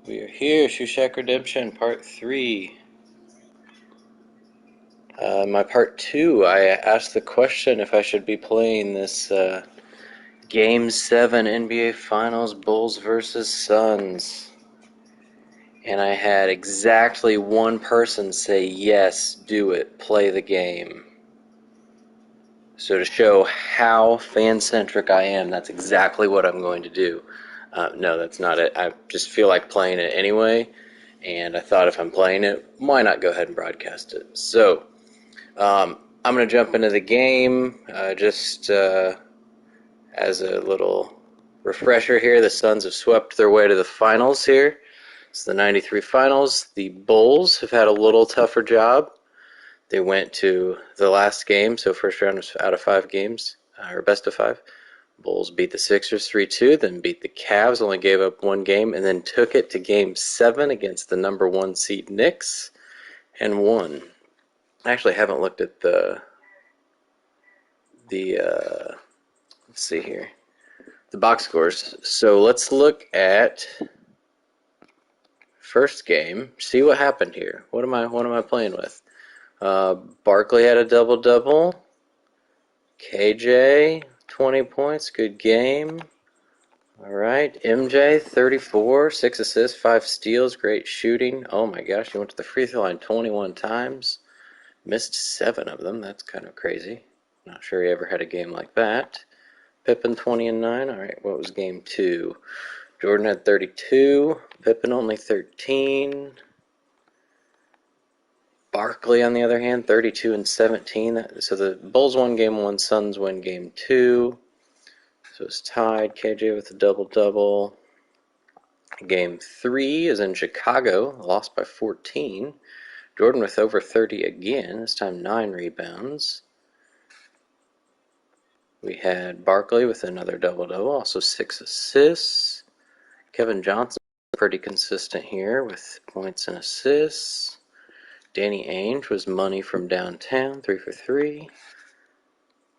We are here, Shushack Redemption, Part 3. My Part 2, I asked the question if I should be playing this Game 7 NBA Finals Bulls versus Suns. And I had exactly one person say, yes, do it, play the game. So to show how fan-centric I am, that's exactly what I'm going to do. No, that's not it. I just feel like playing it anyway, and I thought if I'm playing it, why not go ahead and broadcast it? So, I'm going to jump into the game just as a little refresher here. The Suns have swept their way to the finals here. It's the 93 finals. The Bulls have had a little tougher job. They went to the last game, so first round was out of 5 games, or best of 5. Bulls beat the Sixers 3-2, then beat the Cavs, only gave up 1 game, and then took it to Game 7 against the number 1 seed Knicks and won. I actually haven't looked at the let's see here, the box scores. So let's look at first game. See what happened here. What am I playing with? Barkley had a double double. KJ 20 points, good game. All right, MJ 34, 6 assists, 5 steals, great shooting. Oh my gosh, he went to the free throw line 21 times. Missed 7 of them. That's kind of crazy. Not sure he ever had a game like that. Pippen 20 and 9. All right, what was game 2? Jordan had 32. Pippen only 13. Barkley, on the other hand, 32 and 17. So the Bulls won game 1, Suns win game 2. So it's tied. KJ with a double-double. Game 3 is in Chicago, lost by 14. Jordan with over 30 again, this time 9 rebounds. We had Barkley with another double-double, also 6 assists. Kevin Johnson pretty consistent here with points and assists. Danny Ainge was money from downtown, 3 for 3.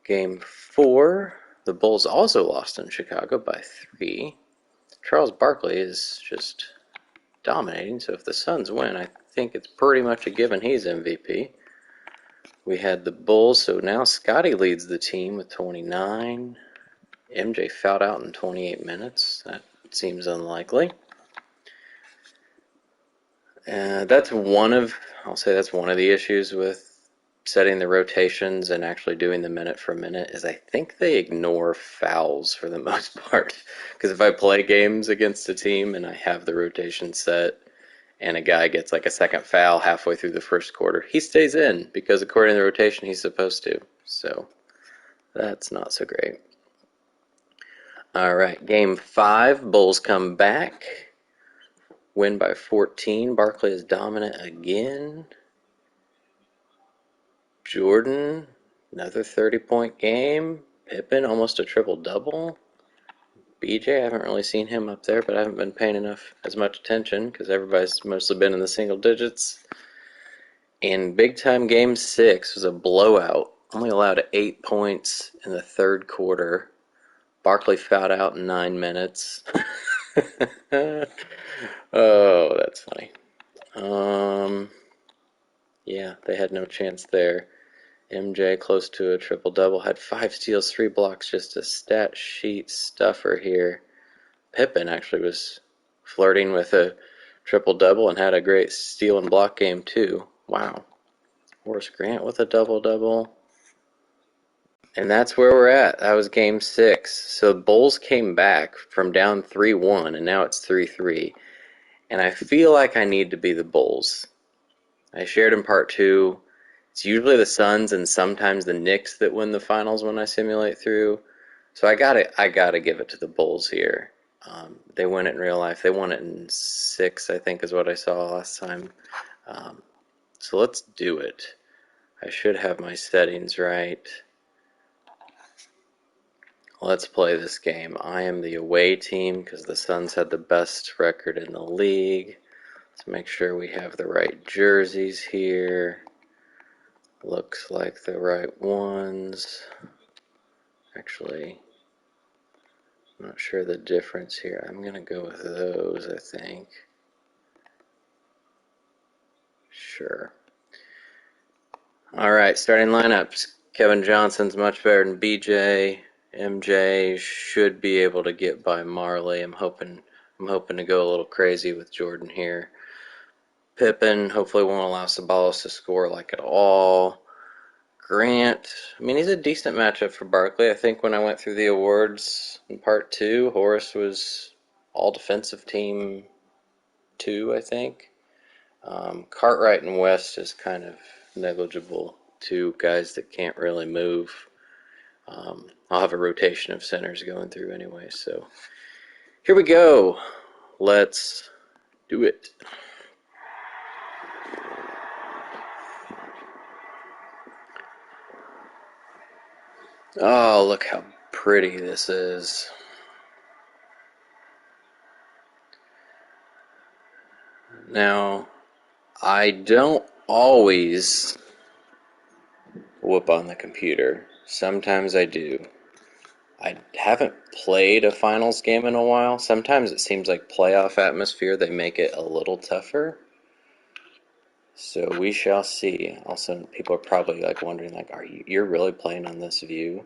Game 4, the Bulls also lost in Chicago by 3. Charles Barkley is just dominating, so if the Suns win, I think it's pretty much a given he's MVP. We had the Bulls, so now Scotty leads the team with 29. MJ fouled out in 28 minutes. That seems unlikely. I'll say that's one of the issues with setting the rotations and actually doing the minute for minute is I think they ignore fouls for the most part. Because if I play games against a team and I have the rotation set and a guy gets like a second foul halfway through the first quarter, he stays in because according to the rotation he's supposed to. So that's not so great. All right, game 5, Bulls come back. Win by 14. Barkley is dominant again. Jordan, another 30-point game. Pippen, almost a triple-double. BJ, I haven't really seen him up there, but I haven't been paying as much attention because everybody's mostly been in the single digits. And big-time game 6 was a blowout. Only allowed 8 points in the third quarter. Barkley fouled out in 9 minutes. Oh, that's funny. Yeah, they had no chance there. MJ close to a triple-double, had 5 steals, 3 blocks, just a stat sheet stuffer here. Pippen actually was flirting with a triple-double and had a great steal and block game too. Wow. Horace Grant with a double-double. And that's where we're at. That was game 6. So the Bulls came back from down 3-1, and now it's 3-3. And I feel like I need to be the Bulls. I shared in part 2. It's usually the Suns and sometimes the Knicks that win the finals when I simulate through. So I gotta give it to the Bulls here. They win it in real life. They won it in 6, I think, is what I saw last time. So let's do it. I should have my settings right. Let's play this game. I am the away team because the Suns had the best record in the league. Let's make sure we have the right jerseys here. Looks like the right ones. Actually, I'm not sure the difference here. I'm going to go with those, I think. sure. All right, starting lineups. Kevin Johnson's much better than BJ. MJ should be able to get by Marley. I'm hoping to go a little crazy with Jordan here. Pippen hopefully won't allow Sabalos to score like at all. Grant, I mean, he's a decent matchup for Barkley. I think when I went through the awards in part 2, Horace was all defensive team 2, I think. Cartwright and West is kind of negligible. Two guys that can't really move. I'll have a rotation of centers going through anyway, so here we go. Let's do it. Oh, look how pretty this is. Now, I don't always whoop on the computer. Sometimes I do. I haven't played a finals game in a while. Sometimes it seems like playoff atmosphere, they make it a little tougher. So we shall see. Also, people are probably like wondering, like, you're really playing on this view?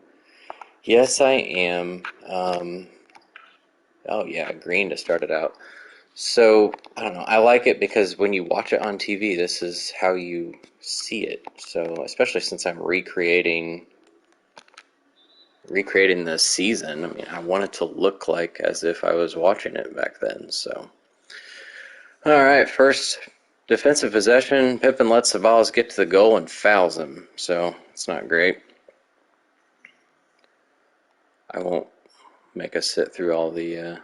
Yes, I am. Oh yeah, green to start it out. So I don't know. I like it because when you watch it on TV, this is how you see it. So especially since I'm recreating the season. I mean, I want it to look like as if I was watching it back then. So, all right, first defensive possession. Pippen lets Sabalos get to the goal and fouls him. So it's not great. I won't make us sit through all the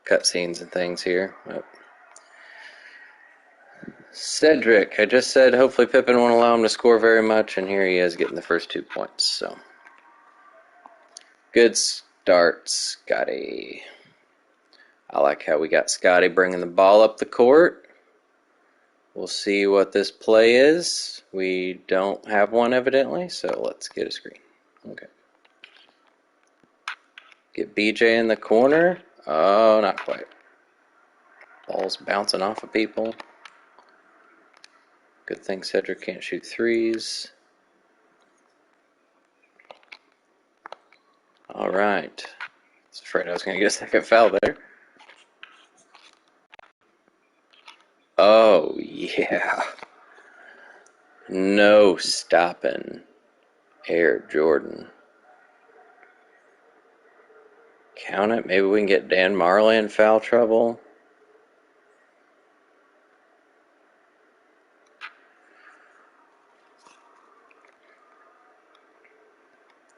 cutscenes and things here. But Cedric, I just said hopefully Pippen won't allow him to score very much, and here he is getting the first 2 points. So good start, Scotty. I like how we got Scotty bringing the ball up the court. We'll see what this play is. We don't have one evidently, so let's get a screen. Okay. Get BJ in the corner. Oh, not quite. Ball's bouncing off of people. Good thing Cedric can't shoot threes. All right. I was afraid I was going to get a second foul there. Oh, yeah. No stopping Air Jordan. Count it. Maybe we can get Dan Marley in foul trouble.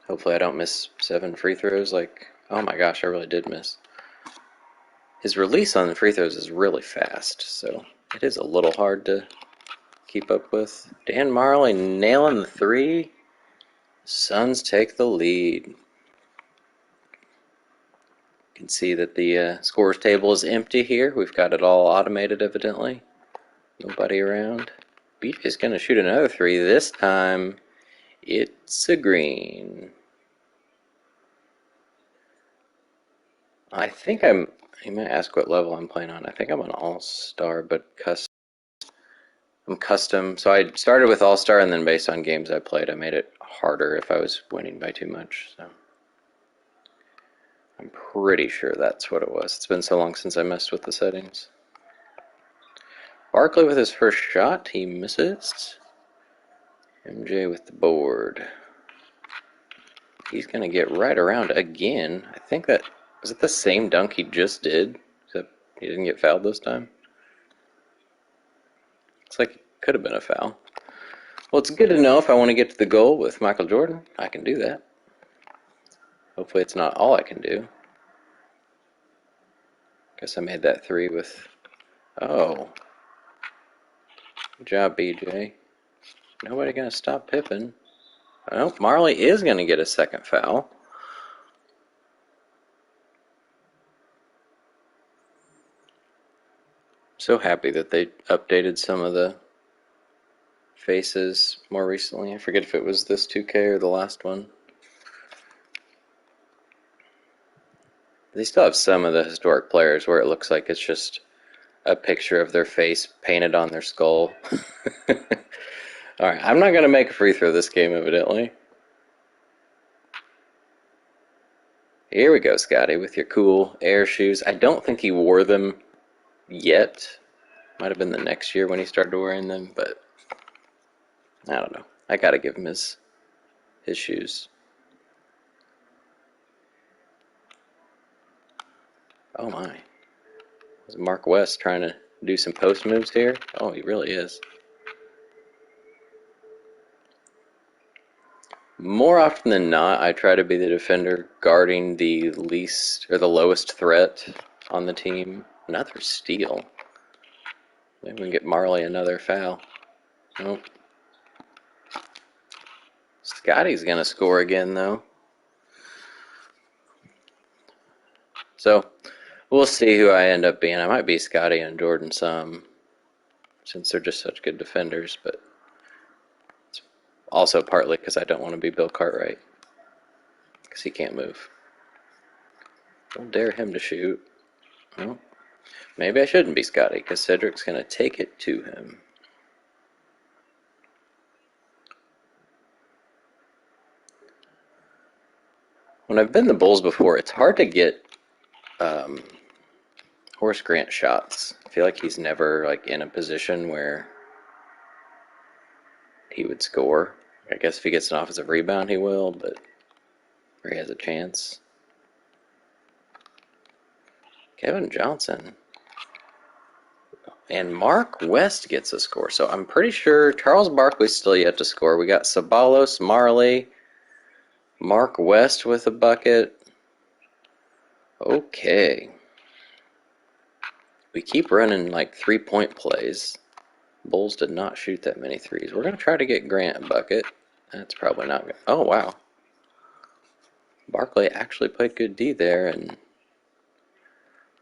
Hopefully I don't miss 7 free throws. Like, oh my gosh, I really did miss. His release on the free throws is really fast, so it is a little hard to keep up with. Dan Marley nailing the 3. Suns take the lead. You can see that the scores table is empty here. We've got it all automated, evidently. Nobody around. BJ's going to shoot another 3. This time, it's a green. I think you might ask what level I'm playing on. I think I'm on All-Star, but I'm custom. So I started with All-Star, and then based on games I played, I made it harder if I was winning by too much. So I'm pretty sure that's what it was. It's been so long since I messed with the settings. Barkley with his first shot. He misses. MJ with the board. He's going to get right around again. I think that... Was it the same dunk he just did? Except he didn't get fouled this time? Looks like it could have been a foul. Well, it's good to know if I want to get to the goal with Michael Jordan. I can do that. Hopefully it's not all I can do. Guess I made that 3 with... Oh. Good job, BJ. Nobody going to stop Pippen. Oh, Marley is going to get a second foul. So happy that they updated some of the faces more recently. I forget if it was this 2K or the last one. They still have some of the historic players where it looks like it's just a picture of their face painted on their skull. Alright, I'm not going to make a free throw this game, evidently. Here we go, Scotty, with your cool Air shoes. I don't think he wore them yet. Might have been the next year when he started wearing them, but I don't know. I gotta give him his shoes. Oh my. Is Mark West trying to do some post moves here? Oh, he really is. More often than not, I try to be the defender guarding the least or the lowest threat on the team. Another steal. Maybe we can get Marley another foul. Nope. Scotty's gonna score again though. So we'll see who I end up being. I might be Scotty and Jordan some, since they're just such good defenders, but it's also partly because I don't want to be Bill Cartwright, because he can't move. Don't dare him to shoot. Well, maybe I shouldn't be Scotty, because Cedric's going to take it to him. When I've been the Bulls before, it's hard to get Horace Grant shots. I feel like he's never in a position where he would score. I guess if he gets an offensive rebound, he will, but where he has a chance. Kevin Johnson. And Mark West gets a score. So I'm pretty sure Charles Barkley's still yet to score. We got Sabalos, Marley, Mark West with a bucket. Okay. We keep running 3-point plays. Bulls did not shoot that many threes. We're going to try to get Grant a bucket. That's probably not good. Oh, wow. Barkley actually played good D there and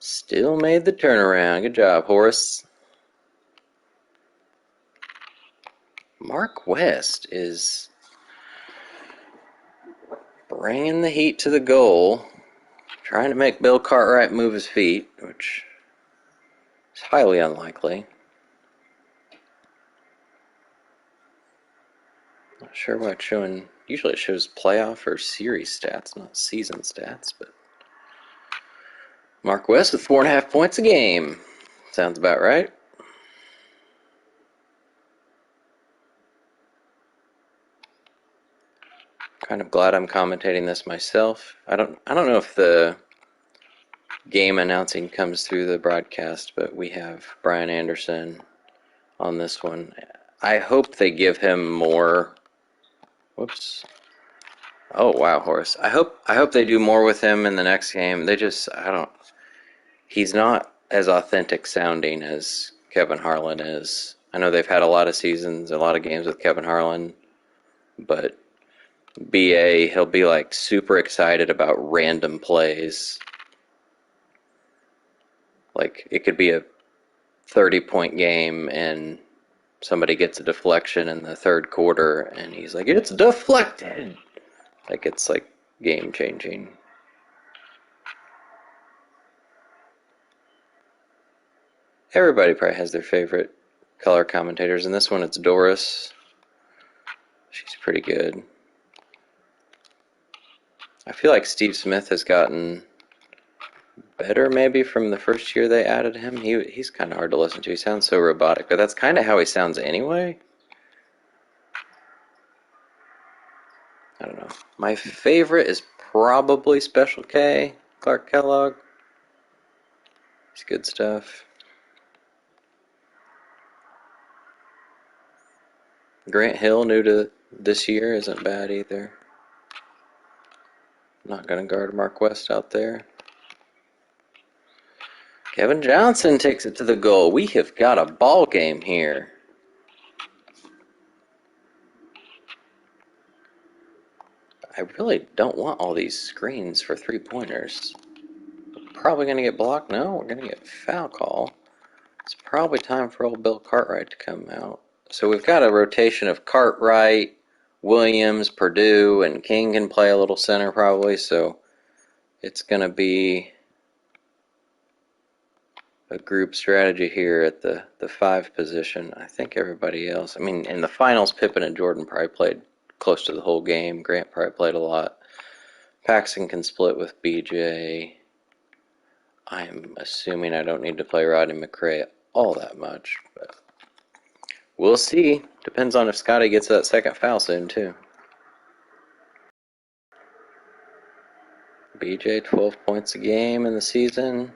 still made the turnaround. Good job, Horace. Mark West is bringing the heat to the goal, trying to make Bill Cartwright move his feet, which is highly unlikely. Not sure why it's showing. Usually it shows playoff or series stats, not season stats, but Mark West with 4.5 points a game. Sounds about right. Kind of glad I'm commentating this myself. I don't know if the game announcing comes through the broadcast, but we have Brian Anderson on this one. I hope they give him more. Whoops. Oh wow, Horace. I hope they do more with him in the next game. He's not as authentic sounding as Kevin Harlan is. I know they've had a lot of seasons, a lot of games with Kevin Harlan, but BA, he'll be super excited about random plays. It could be a 30-point game and somebody gets a deflection in the third quarter and he's like, it's deflected. It's game changing. Everybody probably has their favorite color commentators. In this one, it's Doris. She's pretty good. I feel like Steve Smith has gotten better maybe from the first year they added him. He's kind of hard to listen to. He sounds so robotic, but that's kind of how he sounds anyway. I don't know. My favorite is probably Special K, Clark Kellogg. It's good stuff. Grant Hill, new to this year, isn't bad either. Not going to guard Mark West out there. Kevin Johnson takes it to the goal. We have got a ball game here. I really don't want all these screens for three-pointers. Probably going to get blocked. No, we're going to get foul call. It's probably time for old Bill Cartwright to come out. So we've got a rotation of Cartwright, Williams, Purdue, and King can play a little center probably. So it's going to be a group strategy here at the 5 position. I think everybody else, I mean, in the finals, Pippen and Jordan probably played close to the whole game. Grant probably played a lot. Paxson can split with BJ. I'm assuming I don't need to play Rodney McRae all that much, but we'll see. Depends on if Scotty gets that second foul soon, too. BJ, 12 points a game in the season.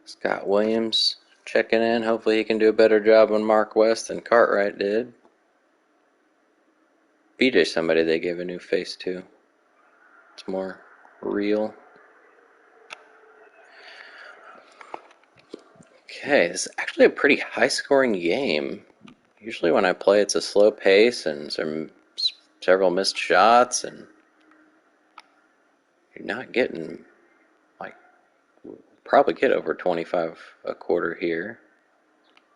Scott Williams checking in. Hopefully he can do a better job on Mark West than Cartwright did. BJ's somebody they gave a new face to. It's more real. Okay, this is actually a pretty high-scoring game. Usually when I play, it's a slow pace and several missed shots, and you're not getting, like, probably get over 25 a quarter here,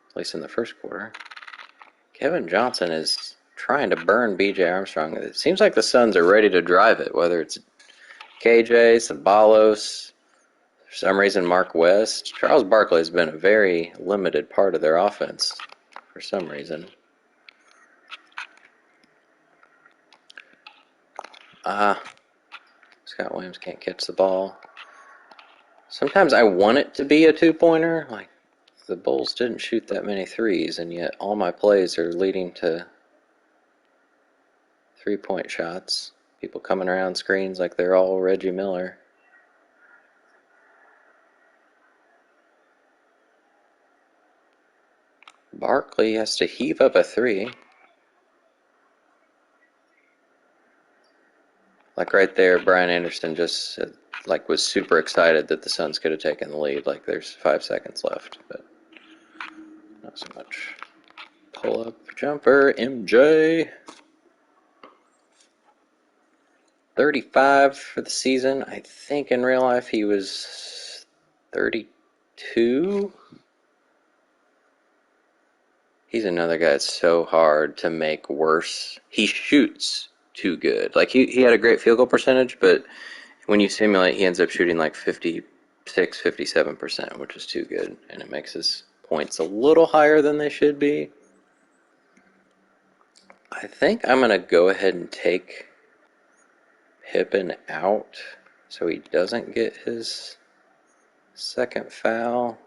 at least in the first quarter. Kevin Johnson is trying to burn BJ Armstrong. It seems like the Suns are ready to drive it, whether it's KJ, Sabalos, for some reason Mark West. Charles Barkley has been a very limited part of their offense for some reason. Scott Williams can't catch the ball. Sometimes I want it to be a two-pointer. Like, the Bulls didn't shoot that many threes, and yet all my plays are leading to three-point shots. People coming around screens like they're all Reggie Miller. Barkley has to heave up a three. Like right there, Brian Anderson just was super excited that the Suns could have taken the lead. Like there's 5 seconds left, but not so much. Pull up jumper, MJ. 35 for the season. I think in real life he was 32. He's another guy that's so hard to make worse. He shoots too good. Like he had a great field goal percentage, but when you simulate, he ends up shooting like 56, 57%, which is too good, and it makes his points a little higher than they should be. I think I'm going to go ahead and take Pippen out so he doesn't get his second foul.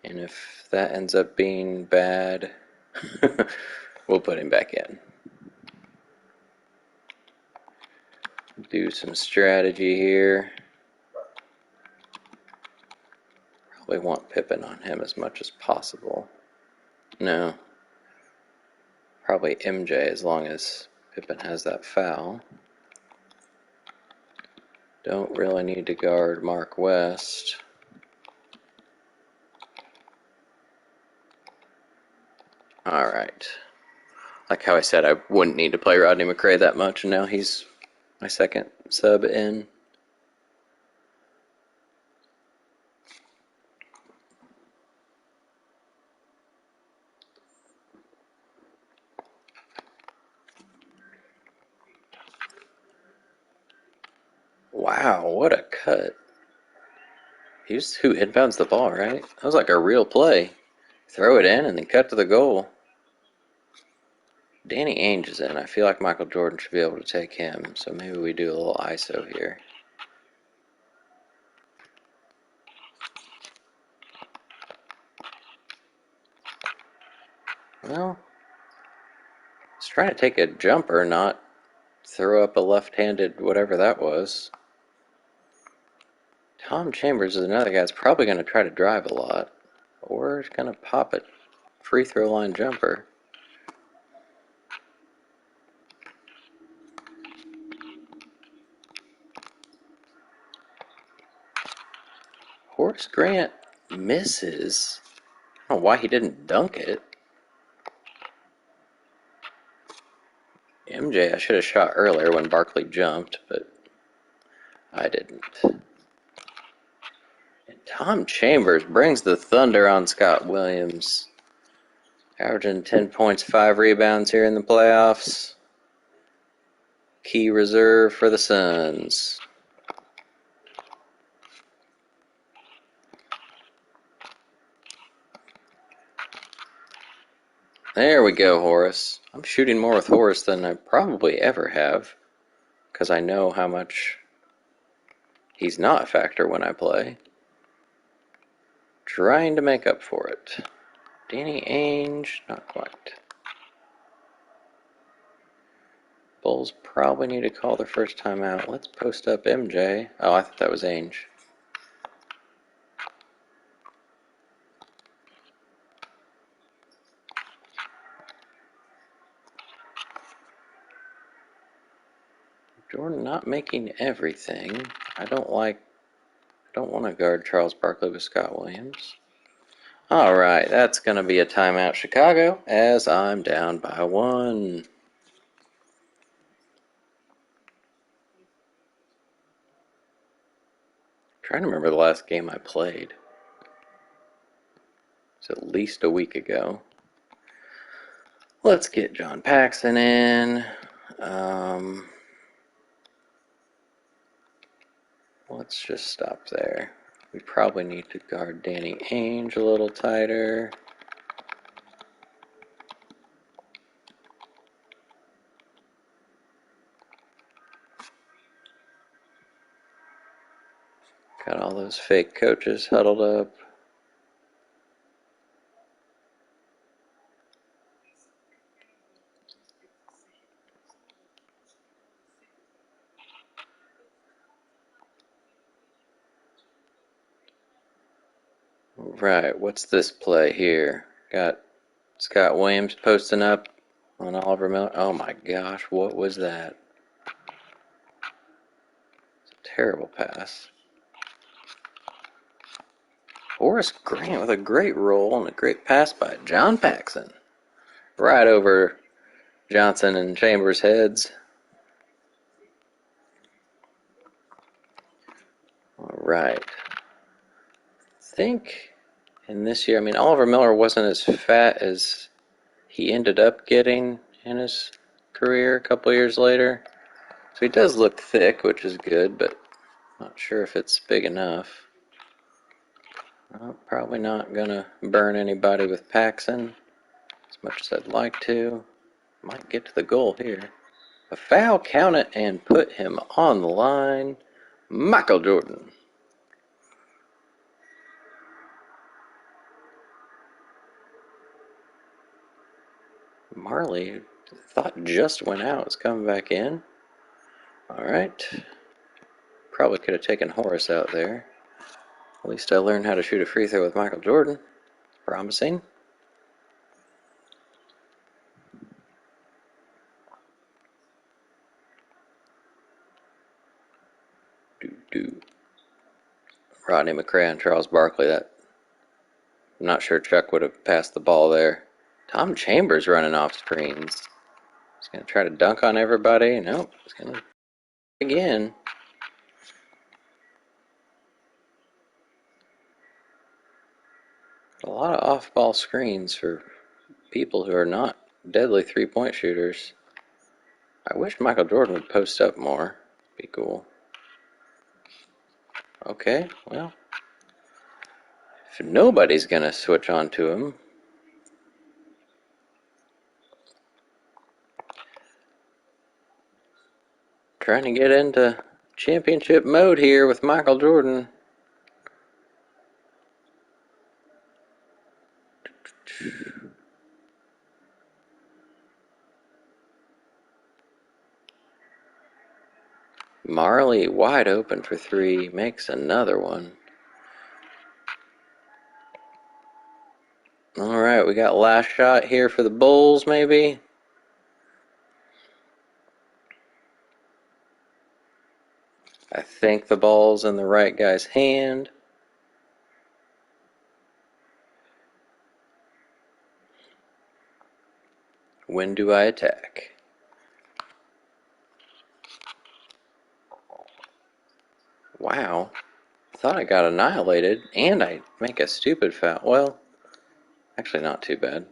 And if that ends up being bad, we'll put him back in. Do some strategy here. Probably want Pippen on him as much as possible. No. Probably MJ as long as Pippen has that foul. Don't really need to guard Mark West. Alright. Like how I said, I wouldn't need to play Rodney McRae that much, and now he's my second sub in. Wow, what a cut. He's who inbounds the ball, right? That was like a real play. Throw it in and then cut to the goal. Danny Ainge is in. I feel like Michael Jordan should be able to take him, so maybe we do a little ISO here. Well, I was trying to take a jumper, not throw up a left-handed whatever that was. Tom Chambers is another guy that's probably going to try to drive a lot, or is going to pop a free throw line jumper. Horace Grant misses. I don't know why he didn't dunk it. MJ, I should have shot earlier when Barkley jumped, but I didn't. And Tom Chambers brings the thunder on Scott Williams. Averaging 10 points, 5 rebounds here in the playoffs. Key reserve for the Suns. There we go, Horace. I'm shooting more with Horace than I probably ever have, because I know how much he's not a factor when I play. Trying to make up for it. Danny Ainge, not quite. Bulls probably need to call their first time out. Let's post up MJ. Oh, I thought that was Ainge. Jordan not making everything. I don't want to guard Charles Barkley with Scott Williams. Alright, that's going to be a timeout, Chicago, as I'm down by 1. Trying to remember the last game I played. It's at least a week ago. Let's get John Paxson in. Let's just stop there. We probably need to guard Danny Ainge a little tighter. Got all those fake coaches huddled up. Right, what's this play here? Got Scott Williams posting up on Oliver Miller. Oh my gosh, what was that? It's a terrible pass. Horace Grant with a great roll and a great pass by John Paxson. Right over Johnson and Chambers' heads. All right. I think in this year, I mean, Oliver Miller wasn't as fat as he ended up getting in his career a couple years later. So he does look thick, which is good, but not sure if it's big enough. I'm probably not going to burn anybody with Paxson as much as I'd like to. Might get to the goal here. A foul, count it, and put him on the line. Michael Jordan. Marley, thought just went out, is coming back in. Alright. Probably could have taken Horace out there. At least I learned how to shoot a free throw with Michael Jordan. Promising. Rodney McRae and Charles Barkley. That I'm not sure Chuck would have passed the ball there. Tom Chambers running off screens. He's going to try to dunk on everybody. Nope. He's going to again. A lot of off-ball screens for people who are not deadly three-point shooters. I wish Michael Jordan would post up more. Be cool. Okay, well, if nobody's going to switch on to him, trying to get into championship mode here with Michael Jordan. Marley wide open for three, makes another one. Alright, we got last shot here for the Bulls, maybe. I think the ball's in the right guy's hand. When do I attack? Wow. Thought I got annihilated, and I make a stupid foul. Well, actually not too bad,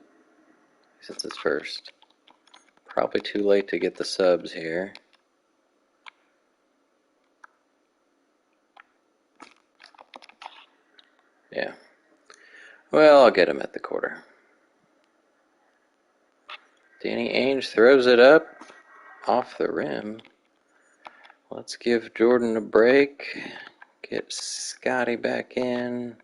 since it's first. Probably too late to get the subs here. Yeah. Well, I'll get him at the quarter. Ainge throws it up off the rim. Let's give Jordan a break. Get Scotty back in.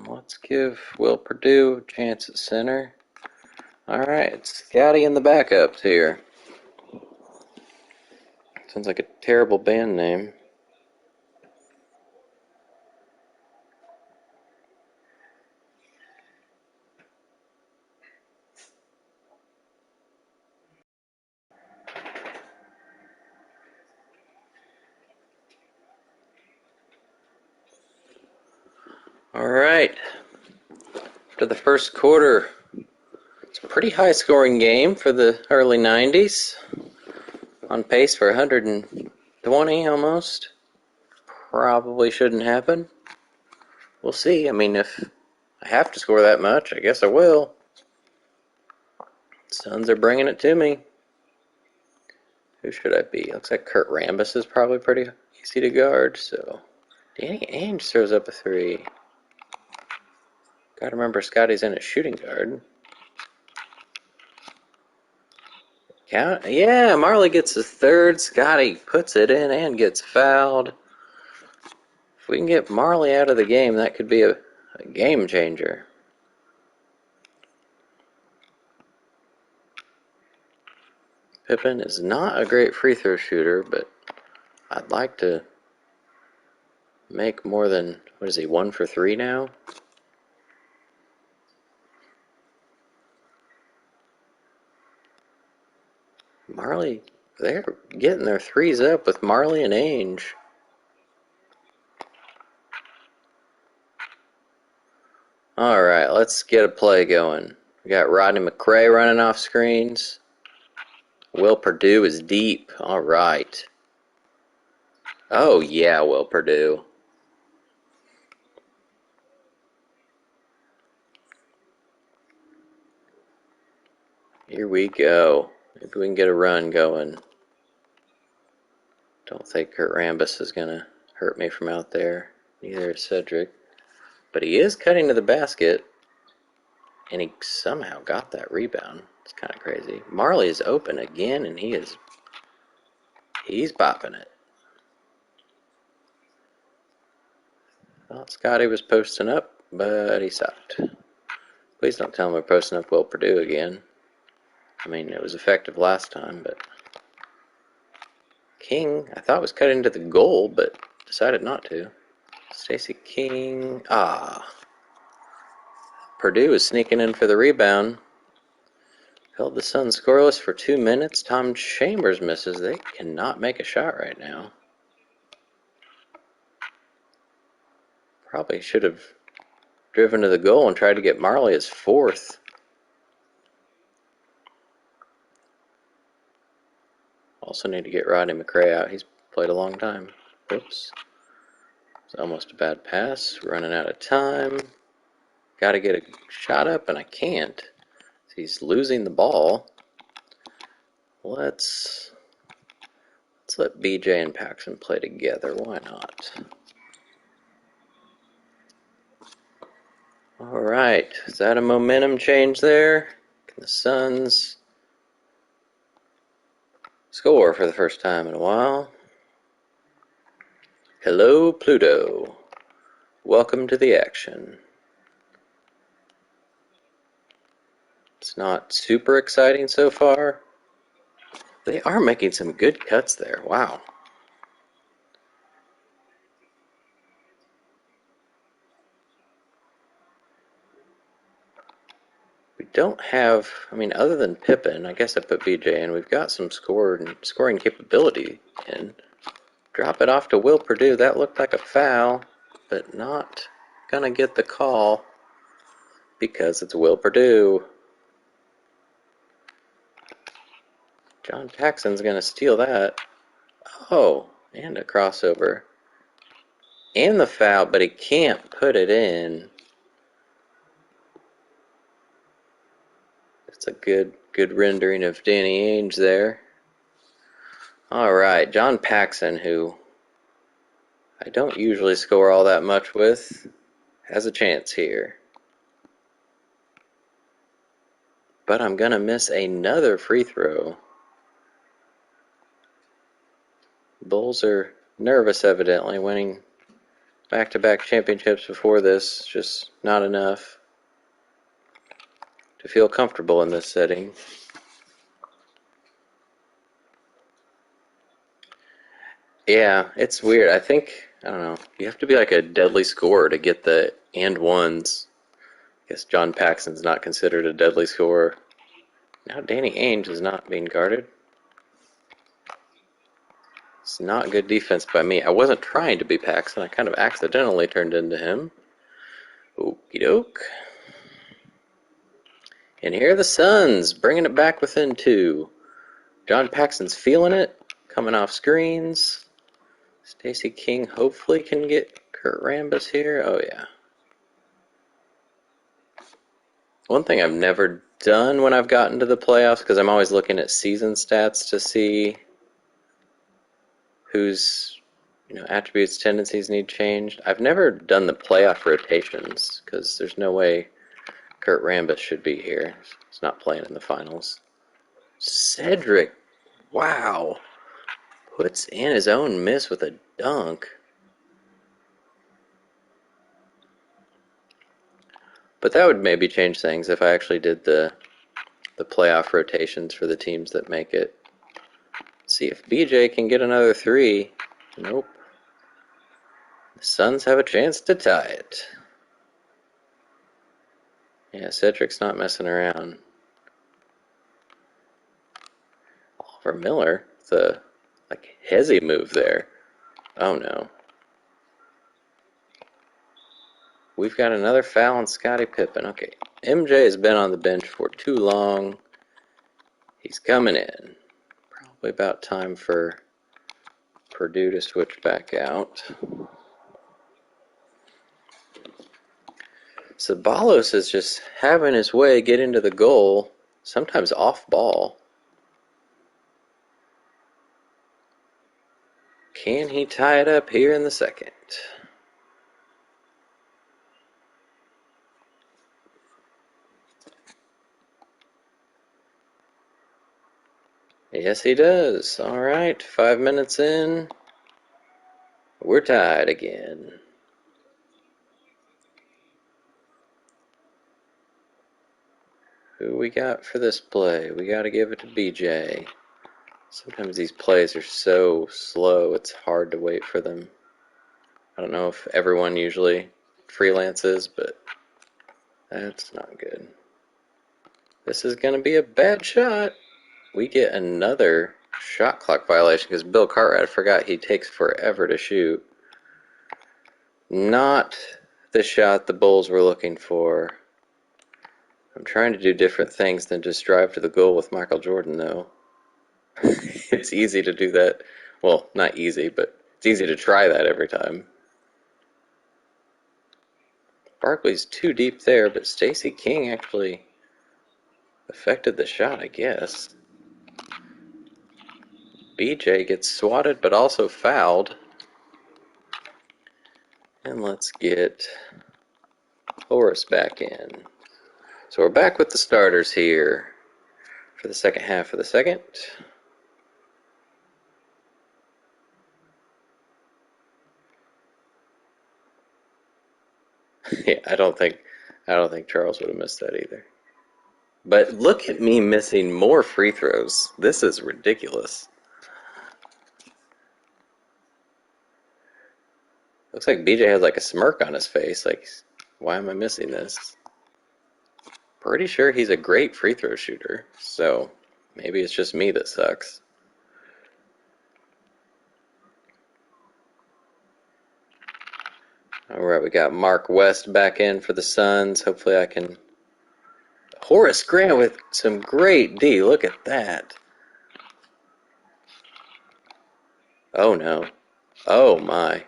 Let's give Will Perdue a chance at center. Alright, Scotty in the backups here. Sounds like a terrible band name. Alright, after the first quarter, it's a pretty high scoring game for the early 90s. On pace for 120 almost. Probably shouldn't happen. We'll see. I mean, if I have to score that much, I guess I will. Suns are bringing it to me. Who should I be? Looks like Kurt Rambis is probably pretty easy to guard, so Danny Ainge throws up a three. Gotta remember Scotty's in a shooting guard. Count. Yeah, Marley gets his third. Scotty puts it in and gets fouled. If we can get Marley out of the game, that could be a game changer. Pippen is not a great free throw shooter, but I'd like to make more than, what is he, 1 for 3 now? Marley, they're getting their threes up with Marley and Ainge. Alright, let's get a play going. We got Rodney McRae running off screens. Will Perdue is deep. Alright. Oh yeah, Will Perdue. Here we go. Maybe we can get a run going. Don't think Kurt Rambis is going to hurt me from out there. Neither is Cedric. But he is cutting to the basket. And he somehow got that rebound. It's kind of crazy. Marley is open again, and he's popping it. Thought Scotty was posting up, but he sucked. Please don't tell him we're posting up Will Perdue again. I mean, it was effective last time, but King, I thought was cutting to the goal, but decided not to. Stacey King, Perdue is sneaking in for the rebound. Held the Suns scoreless for 2 minutes. Tom Chambers misses. They cannot make a shot right now. Probably should have driven to the goal and tried to get Marley his fourth. Also need to get Rodney McRae out. He's played a long time. Oops. It's almost a bad pass. Running out of time. Got to get a shot up, and I can't. He's losing the ball. Let's let BJ and Paxson play together. Why not? All right. Is that a momentum change there? Can the Suns score for the first time in a while? Hello, Pluto. Welcome to the action. It's not super exciting so far. They are making some good cuts there. Wow. We don't have, I mean, other than Pippen, I guess I put BJ in, we've got some scoring capability in. Drop it off to Will Perdue. That looked like a foul, but not gonna get the call because it's Will Perdue. John Paxson's gonna steal that. Oh, and a crossover. And the foul, but he can't put it in. It's a good rendering of Danny Ainge there. Alright, John Paxson, who I don't usually score all that much with, has a chance here. but I'm gonna miss another free throw. Bulls are nervous, evidently, winning back-to-back championships before this. Just not enough to feel comfortable in this setting. Yeah, it's weird. I don't know, you have to be like a deadly scorer to get the and ones. I guess John Paxson's not considered a deadly scorer. Now Danny Ainge is not being guarded. It's not good defense by me. I wasn't trying to be Paxson. I kind of accidentally turned into him. Okie doke. And here are the Suns, bringing it back within 2. John Paxson's feeling it, coming off screens. Stacey King hopefully can get Kurt Rambis here. Oh, yeah. One thing I've never done when I've gotten to the playoffs, because I'm always looking at season stats to see whose attributes, tendencies need changed. I've never done the playoff rotations, because there's no way Kurt Rambis should be here. He's not playing in the finals. Cedric, wow, puts in his own miss with a dunk. But that would maybe change things if I actually did the playoff rotations for the teams that make it. See if BJ can get another 3. Nope. The Suns have a chance to tie it. Yeah, Cedric's not messing around. Oliver Miller, the hezzy move there. Oh no. We've got another foul on Scottie Pippen. Okay, MJ has been on the bench for too long. He's coming in. Probably about time for Purdue to switch back out. Ceballos is just having his way get into the goal, sometimes off ball. Can he tie it up here in the second? Yes, he does. All right, 5 minutes in. We're tied again. Who we got for this play? We got to give it to BJ. Sometimes these plays are so slow, it's hard to wait for them. I don't know if everyone usually freelances, but that's not good. This is going to be a bad shot. We get another shot clock violation because Bill Cartwright, I forgot he takes forever to shoot. Not the shot the Bulls were looking for. I'm trying to do different things than just drive to the goal with Michael Jordan, though. It's easy to do that. Well, not easy, but it's easy to try that every time. Barkley's too deep there, but Stacey King actually affected the shot, I guess. BJ gets swatted, but also fouled. And let's get Horace back in. So we're back with the starters here for the second half of the second. Yeah, I don't think Charles would have missed that either. But look at me missing more free throws. This is ridiculous. Looks like BJ has like a smirk on his face. Like, why am I missing this? Pretty sure he's a great free throw shooter. So maybe it's just me that sucks. Alright, we got Mark West back in for the Suns. Hopefully I can... Horace Grant with some great D. Look at that. Oh no. Oh my.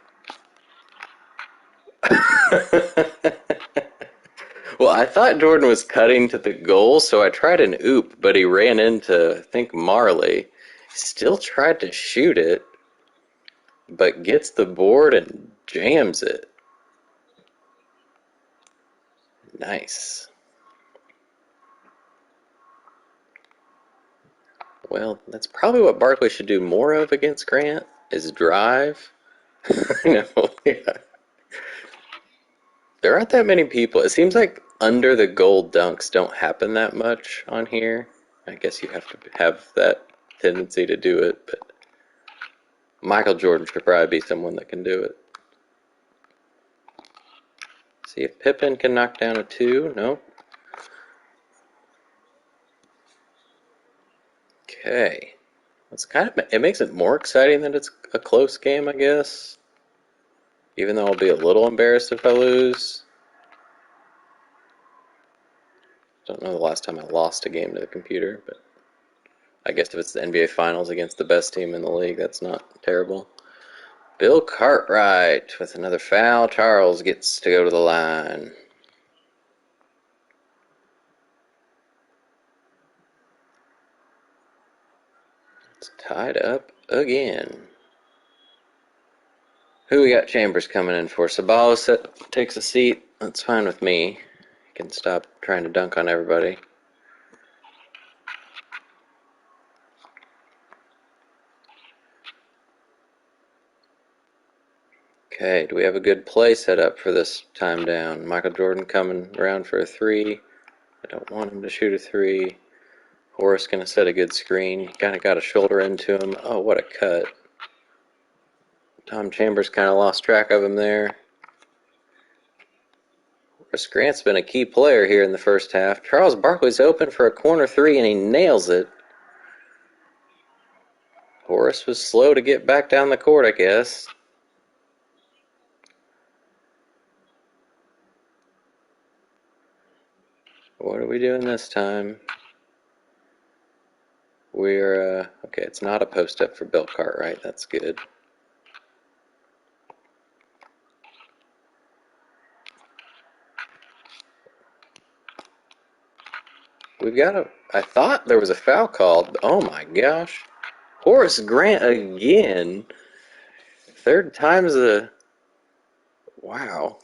Well, I thought Jordan was cutting to the goal, so I tried an oop, but he ran into, I think, Marley. Still tried to shoot it, but gets the board and jams it. Nice. Well, that's probably what Barkley should do more of against Grant, is drive. No, yeah. There aren't that many people. It seems like under the goal dunks don't happen that much on here. I guess you have to have that tendency to do it, but Michael Jordan should probably be someone that can do it. See if Pippen can knock down a two. Nope. Okay. It's it makes it more exciting that it's a close game, I guess. Even though I'll be a little embarrassed if I lose. Don't know the last time I lost a game to the computer, but I guess if it's the NBA Finals against the best team in the league, that's not terrible. Bill Cartwright with another foul. Charles gets to go to the line. It's tied up again. Who we got Chambers coming in for? Sabalos takes a seat. That's fine with me. He can stop trying to dunk on everybody. Okay, do we have a good play set up for this time down? Michael Jordan coming around for a three. I don't want him to shoot a three. Horace going to set a good screen. He kind of got a shoulder into him. Oh, what a cut. Tom Chambers kind of lost track of him there. Horace Grant's been a key player here in the first half. Charles Barkley's open for a corner three, and he nails it. Horace was slow to get back down the court, I guess. What are we doing this time? We're, okay, it's not a post-up for Bill Cartwright. That's good. We've got a, I thought there was a foul called. Oh my gosh. Horace Grant again. Third time's a, wow.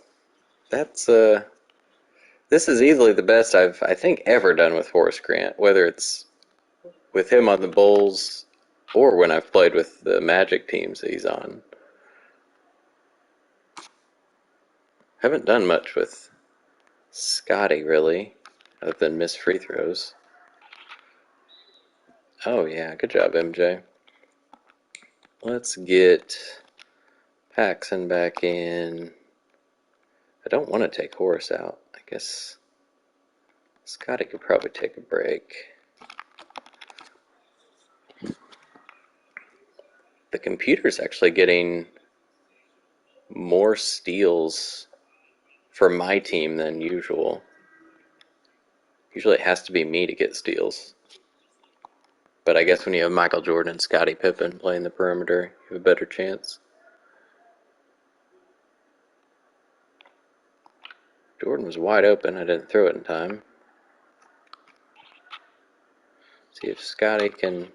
That's, this is easily the best I think, ever done with Horace Grant, whether it's with him on the Bulls or when I've played with the Magic teams that he's on. Haven't done much with Scotty, really, other than miss free throws. Oh, yeah, good job, MJ. Let's get Paxson back in. I don't want to take Horace out. I guess Scotty could probably take a break. The computer's actually getting more steals for my team than usual. Usually it has to be me to get steals. But I guess when you have Michael Jordan and Scottie Pippen playing the perimeter, you have a better chance. Jordan was wide open. I didn't throw it in time. See if Scotty can...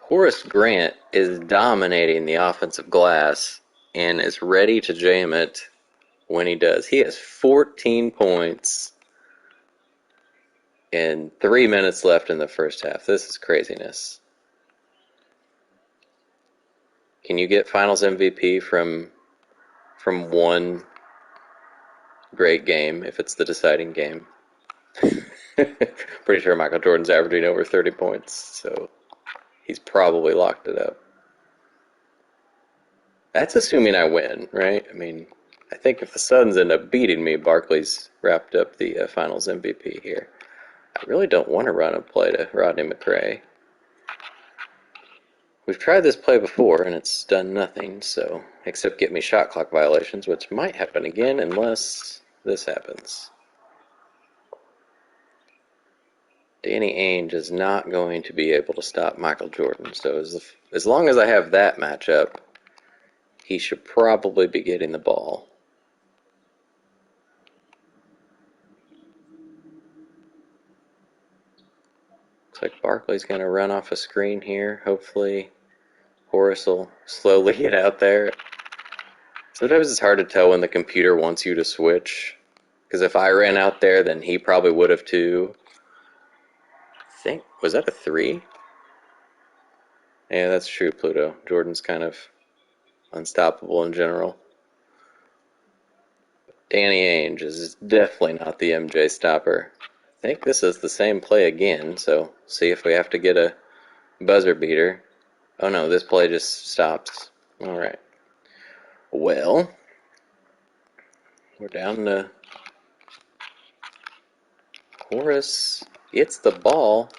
Horace Grant is dominating the offensive glass and is ready to jam it when he does. He has 14 points and 3 minutes left in the first half. This is craziness. Can you get Finals MVP from one great game if it's the deciding game? Pretty sure Michael Jordan's averaging over 30 points, so he's probably locked it up. That's assuming I win, right? I mean, I think if the Suns end up beating me, Barkley's wrapped up the Finals MVP here. I really don't want to run a play to Rodney McRae. We've tried this play before, and it's done nothing, so except get me shot clock violations, which might happen again unless this happens. Danny Ainge is not going to be able to stop Michael Jordan, so as long as I have that matchup, he should probably be getting the ball. Looks like Barkley's going to run off a screen here. Hopefully Horace will slowly get out there. Sometimes it's hard to tell when the computer wants you to switch, because if I ran out there, then he probably would have too. think, was that a 3? Yeah, that's true, Pluto. Jordan's kind of unstoppable in general. Danny Ainge is definitely not the MJ stopper. I think this is the same play again, so see if we have to get a buzzer beater. Oh no, this play just stops. Alright. Well, we're down to Horace. It's the ball.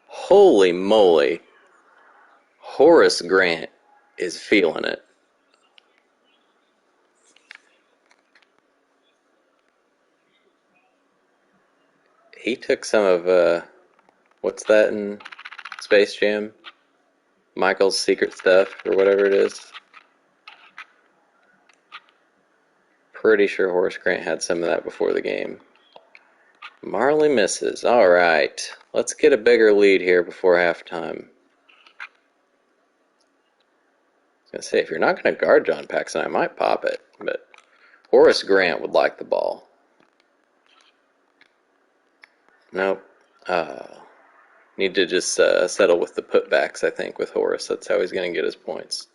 Holy moly. Horace Grant is feeling it. He took some of, what's that in Space Jam? Michael's secret stuff, or whatever it is. Pretty sure Horace Grant had some of that before the game. Marley misses. Alright. Let's get a bigger lead here before halftime. I was going to say, if you're not going to guard John Paxson, I might pop it. But Horace Grant would like the ball. Nope. Need to just settle with the putbacks, I think, with Horace. That's how he's going to get his points.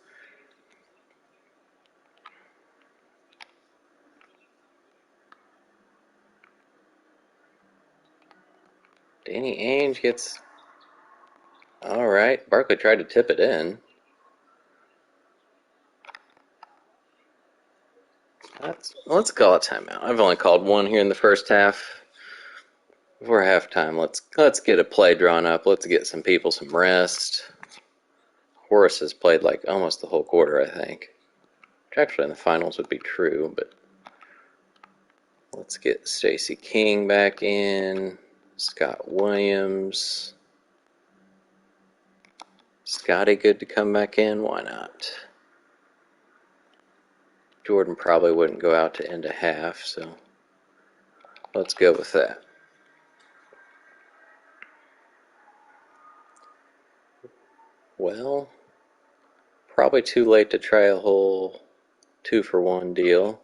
Danny Ainge gets... Alright. Barkley tried to tip it in. Let's call a timeout. I've only called one here in the first half. Before halftime, let's get a play drawn up. Let's get some people some rest. Horace has played like almost the whole quarter, I think. Which actually in the finals would be true, but let's get Stacey King back in. Scott Williams. Scotty good to come back in? Why not? Jordan probably wouldn't go out to end a half, so let's go with that. Well, probably too late to try a whole 2-for-1 deal.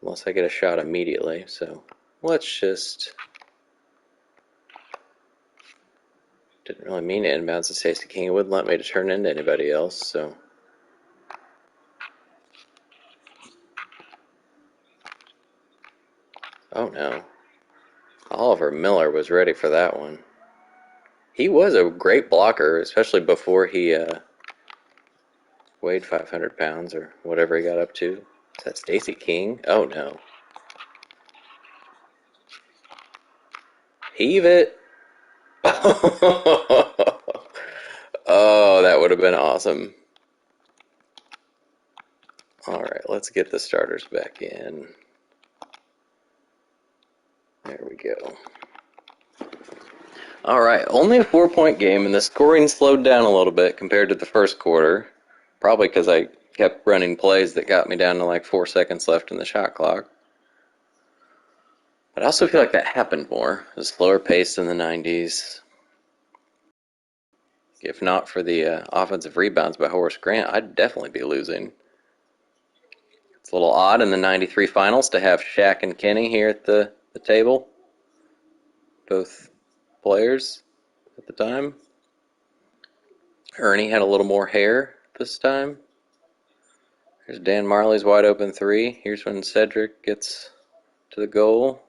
Unless I get a shot immediately, so let's just... Didn't really mean to inbounds to Stacey King. It wouldn't let me to turn into anybody else, so... Oh no. Oliver Miller was ready for that one. He was a great blocker, especially before he weighed 500 pounds or whatever he got up to. Is that Stacey King? Oh no. Heave it! Oh, that would have been awesome. Alright, let's get the starters back in. There we go. Alright, only a 4-point game, and the scoring slowed down a little bit compared to the first quarter. Probably because I kept running plays that got me down to like 4 seconds left in the shot clock. But I also feel like that happened more. It was slower pace in the 90s. If not for the offensive rebounds by Horace Grant, I'd definitely be losing. It's a little odd in the 93 finals to have Shaq and Kenny here at the table. Both players at the time. Ernie had a little more hair this time. Here's Dan Marley's wide open 3. Here's when Cedric gets to the goal.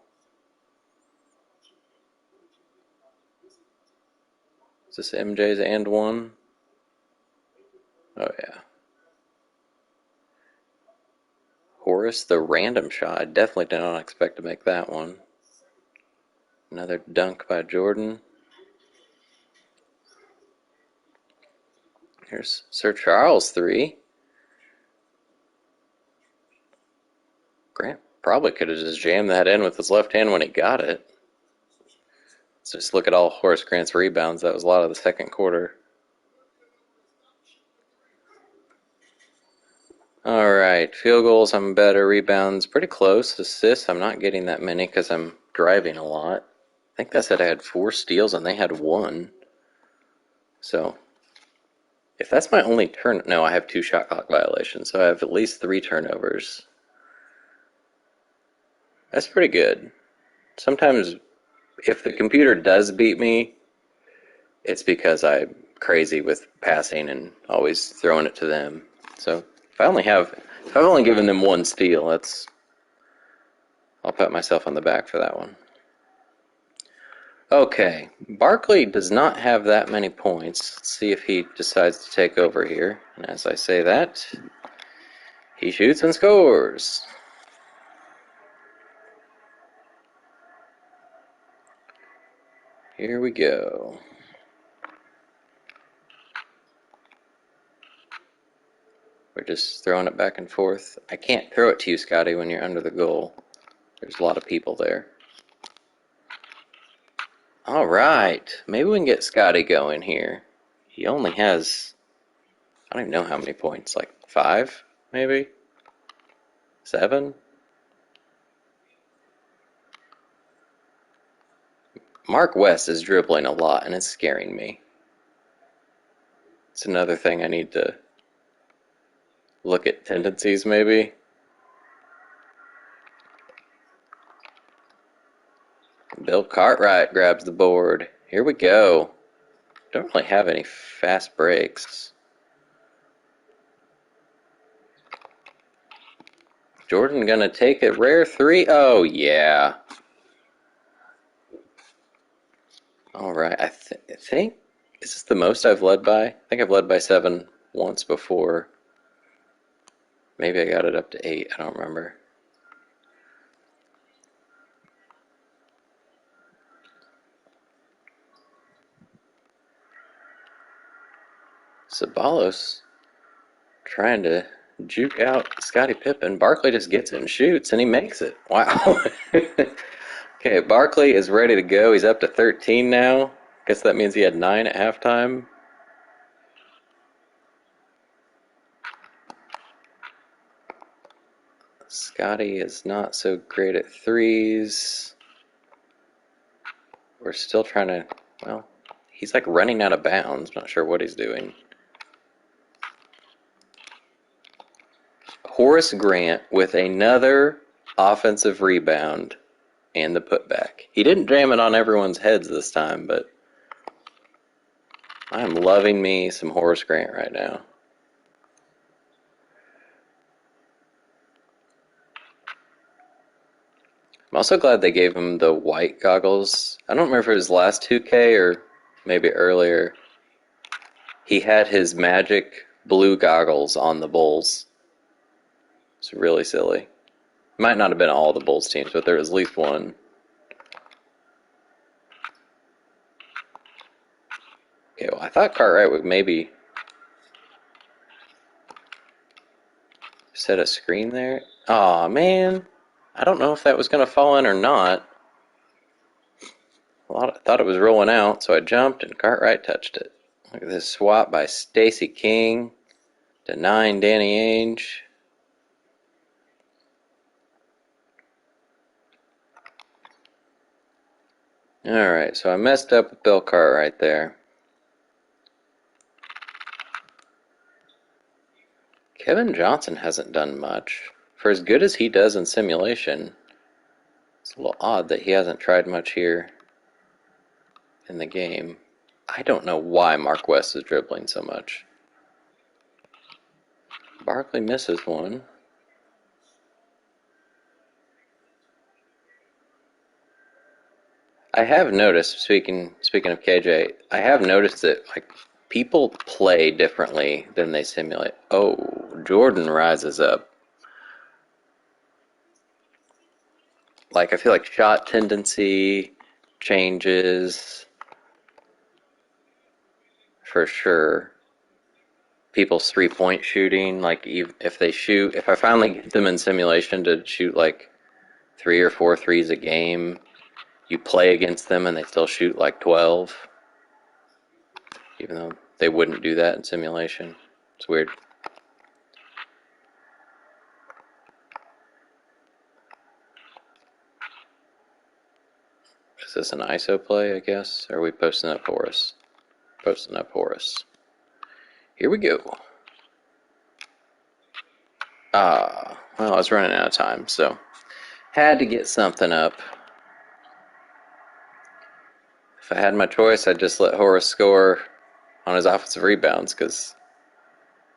Is this MJ's and one? Oh yeah. Horace, the random shot. I definitely did not expect to make that one. Another dunk by Jordan. Here's Sir Charles 3. Grant probably could have just jammed that in with his left hand when he got it. Let's just look at all Horace Grant's rebounds. That was a lot of the second quarter. Alright, field goals, I'm better. Rebounds, pretty close. Assists, I'm not getting that many because I'm driving a lot. I think that said I had 4 steals and they had 1. So, if that's my only turn... No, I have 2 shot clock violations, so I have at least 3 turnovers. That's pretty good. Sometimes if the computer does beat me, it's because I'm crazy with passing and always throwing it to them. So if I've only given them one steal, I'll pat myself on the back for that one. Okay, Barkley does not have that many points. Let's see if he decides to take over here. And as I say that, he shoots and scores. Here we go. We're just throwing it back and forth. I can't throw it to you, Scotty, when you're under the goal. There's a lot of people there. All right, maybe we can get Scotty going here. He only has, I don't even know how many points, like 5, maybe? 7? Mark West is dribbling a lot, and it's scaring me. It's another thing I need to look at tendencies, maybe. Bill Cartwright grabs the board. Here we go. Don't really have any fast breaks. Jordan gonna take a rare 3. Oh, yeah. All right. I think, is this the most I've led by? I think I've led by 7 once before. Maybe I got it up to 8. I don't remember. Sabalos trying to juke out Scottie Pippen. Barkley just gets it and shoots, and he makes it. Wow. Okay, Barkley is ready to go. He's up to 13 now. Guess that means he had 9 at halftime. Scotty is not so great at threes. We're still trying to, well, he's like running out of bounds. Not sure what he's doing. Horace Grant with another offensive rebound and the putback. He didn't jam it on everyone's heads this time, but I am loving me some Horace Grant right now. I'm also glad they gave him the white goggles. I don't remember if it was last 2K or maybe earlier. He had his magic blue goggles on the Bulls. It's really silly. Might not have been all the Bulls teams, but there was at least one. Okay, well, I thought Cartwright would maybe set a screen there. Aw, man. I don't know if that was going to fall in or not. I thought it was rolling out, so I jumped and Cartwright touched it. Look at this swap by Stacey King, denying Danny Ainge. Alright, so I messed up with Bill Cartwright there. Kevin Johnson hasn't done much. For as good as he does in simulation, it's a little odd that he hasn't tried much here in the game. I don't know why Mark West is dribbling so much. Barkley misses one. I have noticed, speaking of KJ, I have noticed that like people play differently than they simulate. Oh, Jordan rises up. Like I feel like shot tendency changes for sure. People's 3-point shooting, like if they shoot, if I finally get them in simulation to shoot like 3 or 4 threes a game, you play against them and they still shoot like 12, even though they wouldn't do that in simulation. It's weird. Is this an ISO play, I guess? Or are we posting up Horace? Posting up Horace. Here we go. Well, I was running out of time, so had to get something up. If I had my choice, I'd just let Horace score on his offensive rebounds, because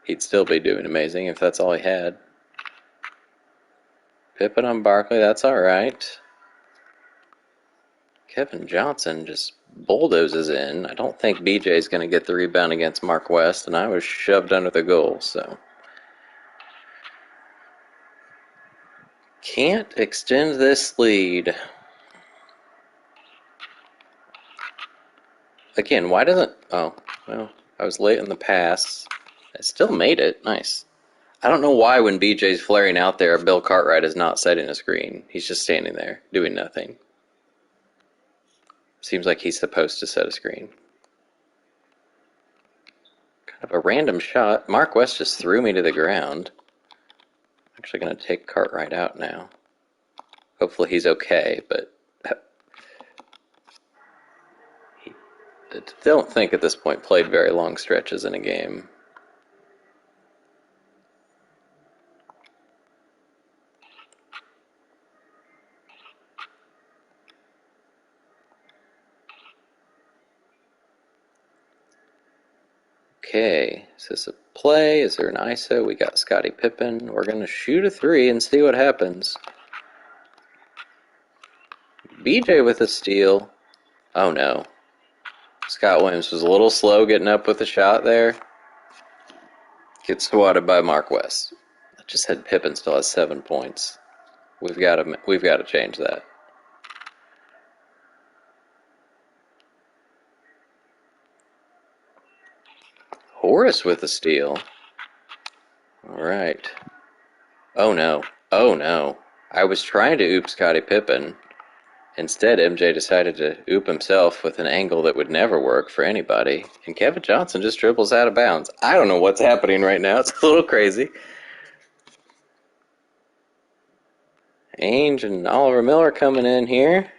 he'd still be doing amazing if that's all he had. Pippen on Barkley, that's alright. Kevin Johnson just bulldozes in. I don't think BJ's going to get the rebound against Mark West, and I was shoved under the goal, so. Can't extend this lead. Again, why doesn't... Oh, well, I was late in the pass. I still made it. Nice. I don't know why when BJ's flaring out there, Bill Cartwright is not setting a screen. He's just standing there, doing nothing. Seems like he's supposed to set a screen. Kind of a random shot. Mark West just threw me to the ground. I'm actually going to take Cartwright out now. Hopefully he's okay, but he, I don't think at this point played very long stretches in a game. Okay, is this a play? Is there an ISO? We got Scottie Pippen. We're going to shoot a three and see what happens. BJ with a steal. Oh no. Scott Williams was a little slow getting up with the shot there. Gets swatted by Mark West. I just said Pippen still has 7 points. We've got to change that. Horace with a steal. All right. Oh no. Oh no. I was trying to oop Scottie Pippen. Instead, MJ decided to oop himself with an angle that would never work for anybody. And Kevin Johnson just dribbles out of bounds. I don't know what's happening right now. It's a little crazy. Ainge and Oliver Miller coming in here.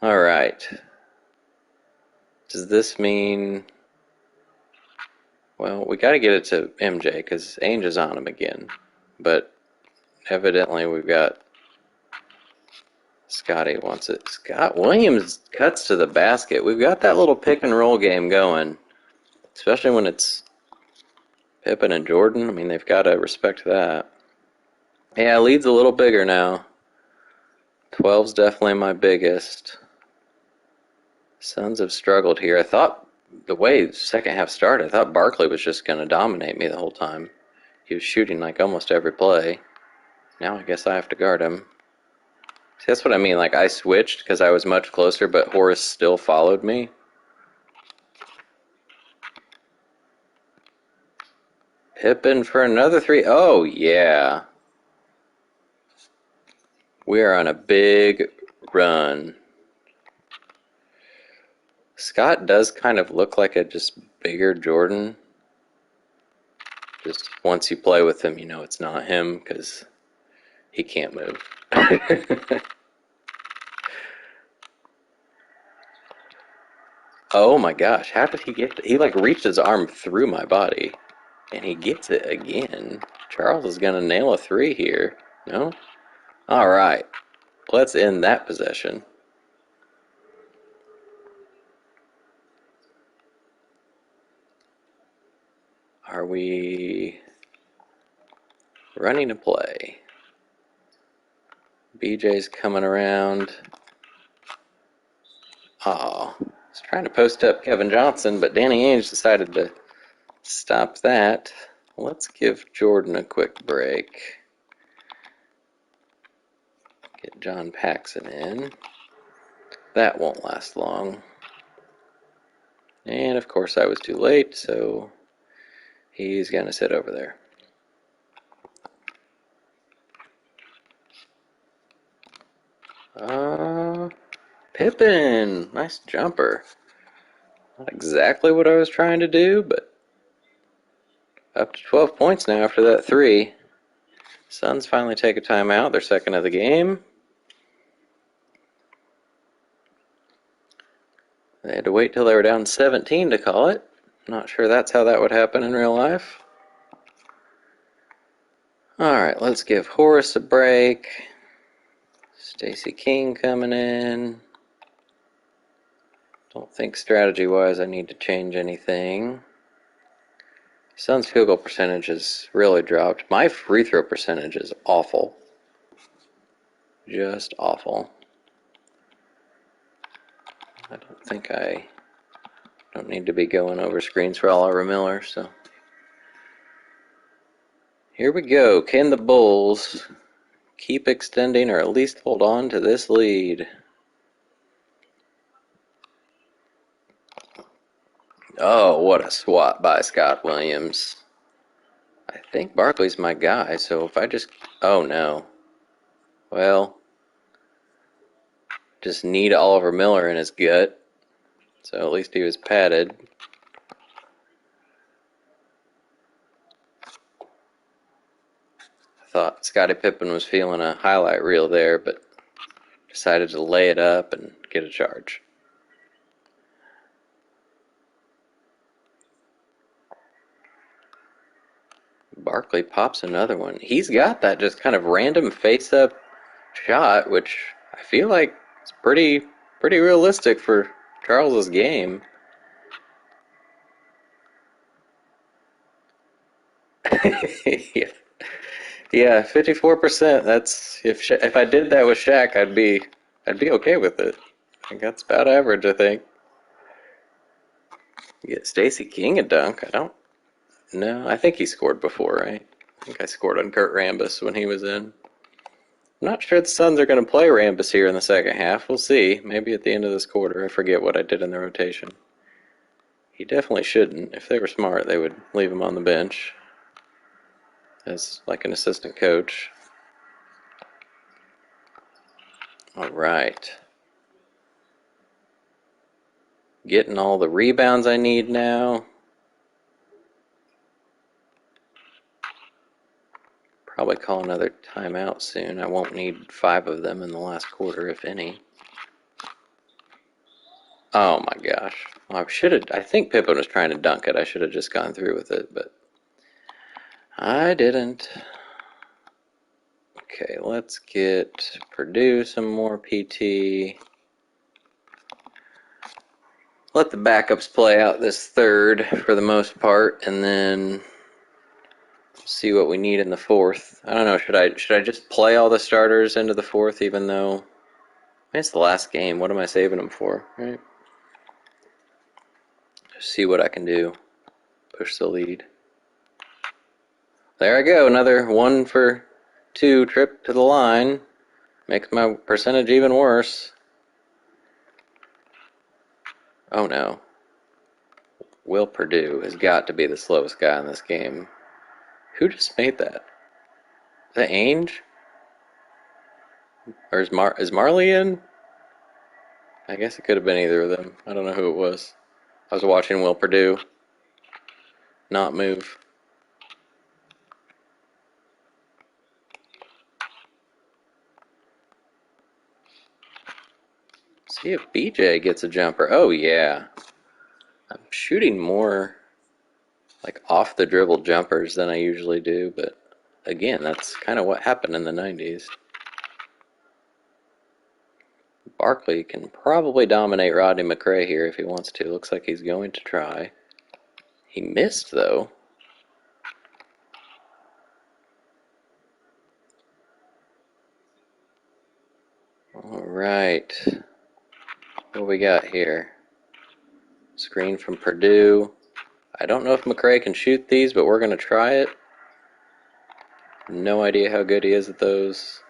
All right. Does this mean... Well, we got to get it to MJ because Ainge is on him again. But evidently we've got... Scotty wants it. Scott Williams cuts to the basket. We've got that little pick and roll game going. Especially when it's Pippen and Jordan. I mean, they've got to respect that. Yeah, lead's a little bigger now. 12's definitely my biggest. Suns have struggled here. I thought the way the second half started, I thought Barkley was just going to dominate me the whole time. He was shooting like almost every play. Now I guess I have to guard him. See, that's what I mean. Like, I switched because I was much closer, but Horace still followed me. Pippen for another three. Oh, yeah. We are on a big run. Scott does kind of look like a just bigger Jordan. Just once you play with him, you know it's not him because he can't move. Oh my gosh, how did he get... He like reached his arm through my body. And he gets it again. Charles is going to nail a three here. No? Alright. Let's end that possession. Are we running a play? BJ's coming around. Aw. I was trying to post up Kevin Johnson, but Danny Ainge decided to stop that. Let's give Jordan a quick break. Get John Paxson in. That won't last long. And of course I was too late, so he's going to sit over there. Pippen! Nice jumper. Not exactly what I was trying to do, but up to 12 points now after that three. Suns finally take a timeout, their second of the game. They had to wait till they were down 17 to call it. Not sure that's how that would happen in real life. Alright, let's give Horace a break. Stacey King coming in. Don't think strategy-wise I need to change anything. Suns' field goal percentage has really dropped. My free throw percentage is awful. Just awful. I don't need to be going over screens for Oliver Miller, so. Here we go. Can the Bulls keep extending or at least hold on to this lead? Oh, what a swat by Scott Williams. I think Barkley's my guy, so if I just... Oh, no. Well, just need Oliver Miller in his gut. So at least he was padded. I thought Scottie Pippen was feeling a highlight reel there, but decided to lay it up and get a charge. Barkley pops another one. He's got that just kind of random face-up shot, which I feel like is pretty realistic for Charles's game. Yeah, 54%. That's if I did that with Shaq, I'd be okay with it. I think that's about average. I think. Get Stacey King a dunk. I don't know. I think he scored before, right? I think I scored on Kurt Rambis when he was in. I'm not sure the Suns are going to play Rambis here in the second half. We'll see. Maybe at the end of this quarter. I forget what I did in the rotation. He definitely shouldn't. If they were smart, they would leave him on the bench as like an assistant coach. All right. Getting all the rebounds I need now. Probably call another timeout soon. I won't need 5 of them in the last quarter, if any. Oh my gosh. Well, I think Pippen was trying to dunk it. I should have just gone through with it, but I didn't. Okay, let's get Purdue some more PT. Let the backups play out this third for the most part, and then see what we need in the fourth. I don't know. Should I just play all the starters into the fourth, even though it's the last game? What am I saving them for? Right. See what I can do. Push the lead. There I go. Another 1 for 2 trip to the line. Makes my percentage even worse. Oh no. Will Purdue has got to be the slowest guy in this game. Who just made that? Is that Ainge? Or is Marley in? I guess it could have been either of them. I don't know who it was. I was watching Will Purdue not move. See if BJ gets a jumper. Oh yeah. I'm shooting more like off the dribble jumpers than I usually do, but again, that's kind of what happened in the 90s. Barkley can probably dominate Rodney McRae here if he wants to. Looks like he's going to try. He missed though. Alright. What we got here? Screen from Purdue. I don't know if McRae can shoot these, but we're going to try it. No idea how good he is at those.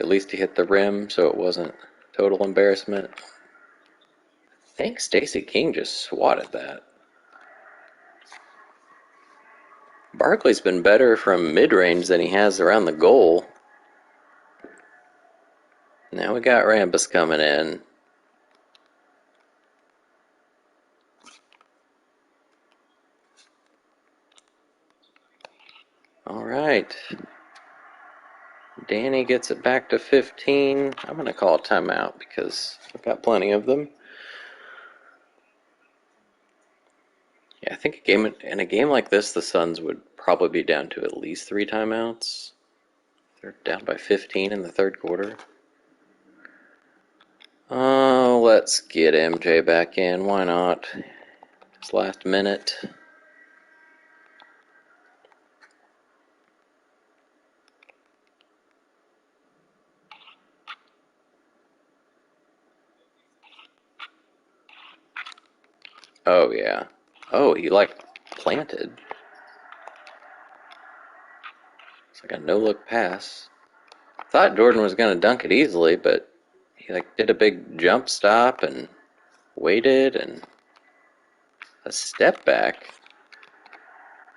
At least he hit the rim, so it wasn't total embarrassment. I think Stacey King just swatted that. Barkley's been better from mid-range than he has around the goal. Now we got Rambis coming in. All right. Danny gets it back to 15. I'm going to call a timeout because I've got plenty of them. Yeah, I think in a game like this, the Suns would probably be down to at least 3 timeouts. They're down by 15 in the third quarter. Let's get MJ back in. Why not? It's last minute. Oh, yeah. Oh, he, like, planted. It's like a no-look pass. Thought Jordan was going to dunk it easily, but he, like, did a big jump stop and waited and a step back.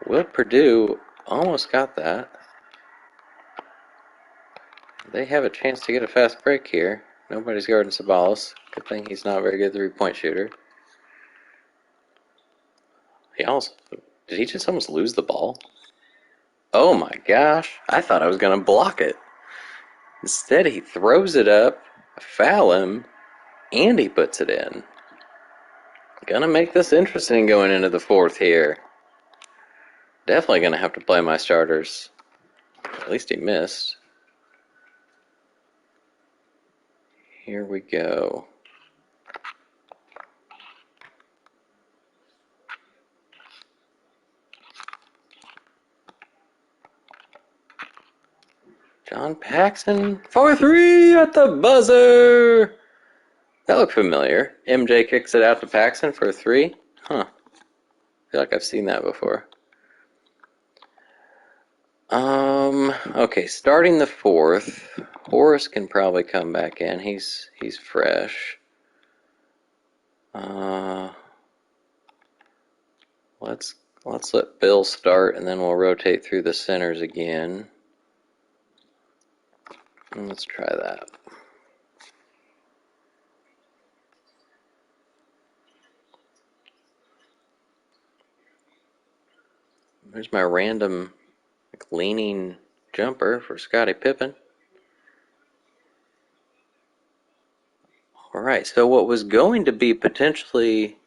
Will Purdue almost got that. They have a chance to get a fast break here. Nobody's guarding Sabalos. Good thing he's not a very good three-point shooter. He also... Did he just almost lose the ball? Oh my gosh. I thought I was going to block it. Instead, he throws it up, foul him, and he puts it in. Gonna make this interesting going into the fourth here. Definitely gonna have to play my starters. At least he missed. Here we go. John Paxson for 3 at the buzzer. That looked familiar. MJ kicks it out to Paxson for a 3. Huh. I feel like I've seen that before. Okay, starting the fourth. Horace can probably come back in. He's fresh. Let's let Bill start, and then we'll rotate through the centers again. And let's try that. There's my random leaning jumper for Scottie Pippen. Alright, so what was going to be potentially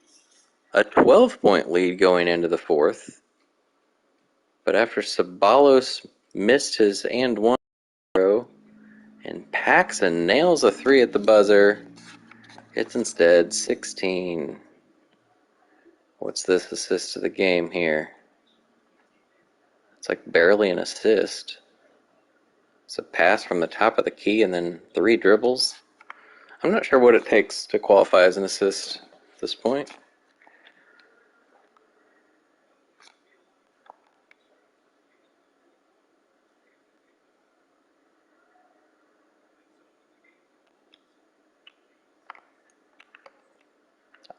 a 12-point lead going into the fourth, but after Sabalos missed his and one throw, and Paxson nails a 3 at the buzzer, it's instead 16. What's this assist to the game here? It's like barely an assist. It's a pass from the top of the key and then 3 dribbles. I'm not sure what it takes to qualify as an assist at this point.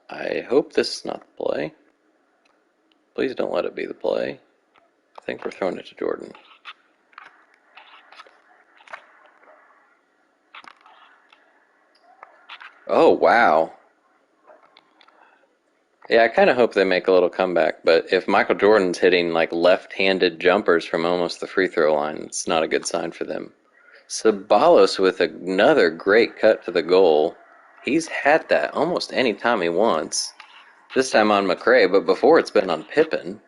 I hope this is not the play. Please don't let it be the play. I think we're throwing it to Jordan. Oh, wow. Yeah, I kind of hope they make a little comeback, but if Michael Jordan's hitting like left-handed jumpers from almost the free throw line, it's not a good sign for them. Sabalos with another great cut to the goal. He's had that almost any time he wants. This time on McRae, but before it's been on Pippen.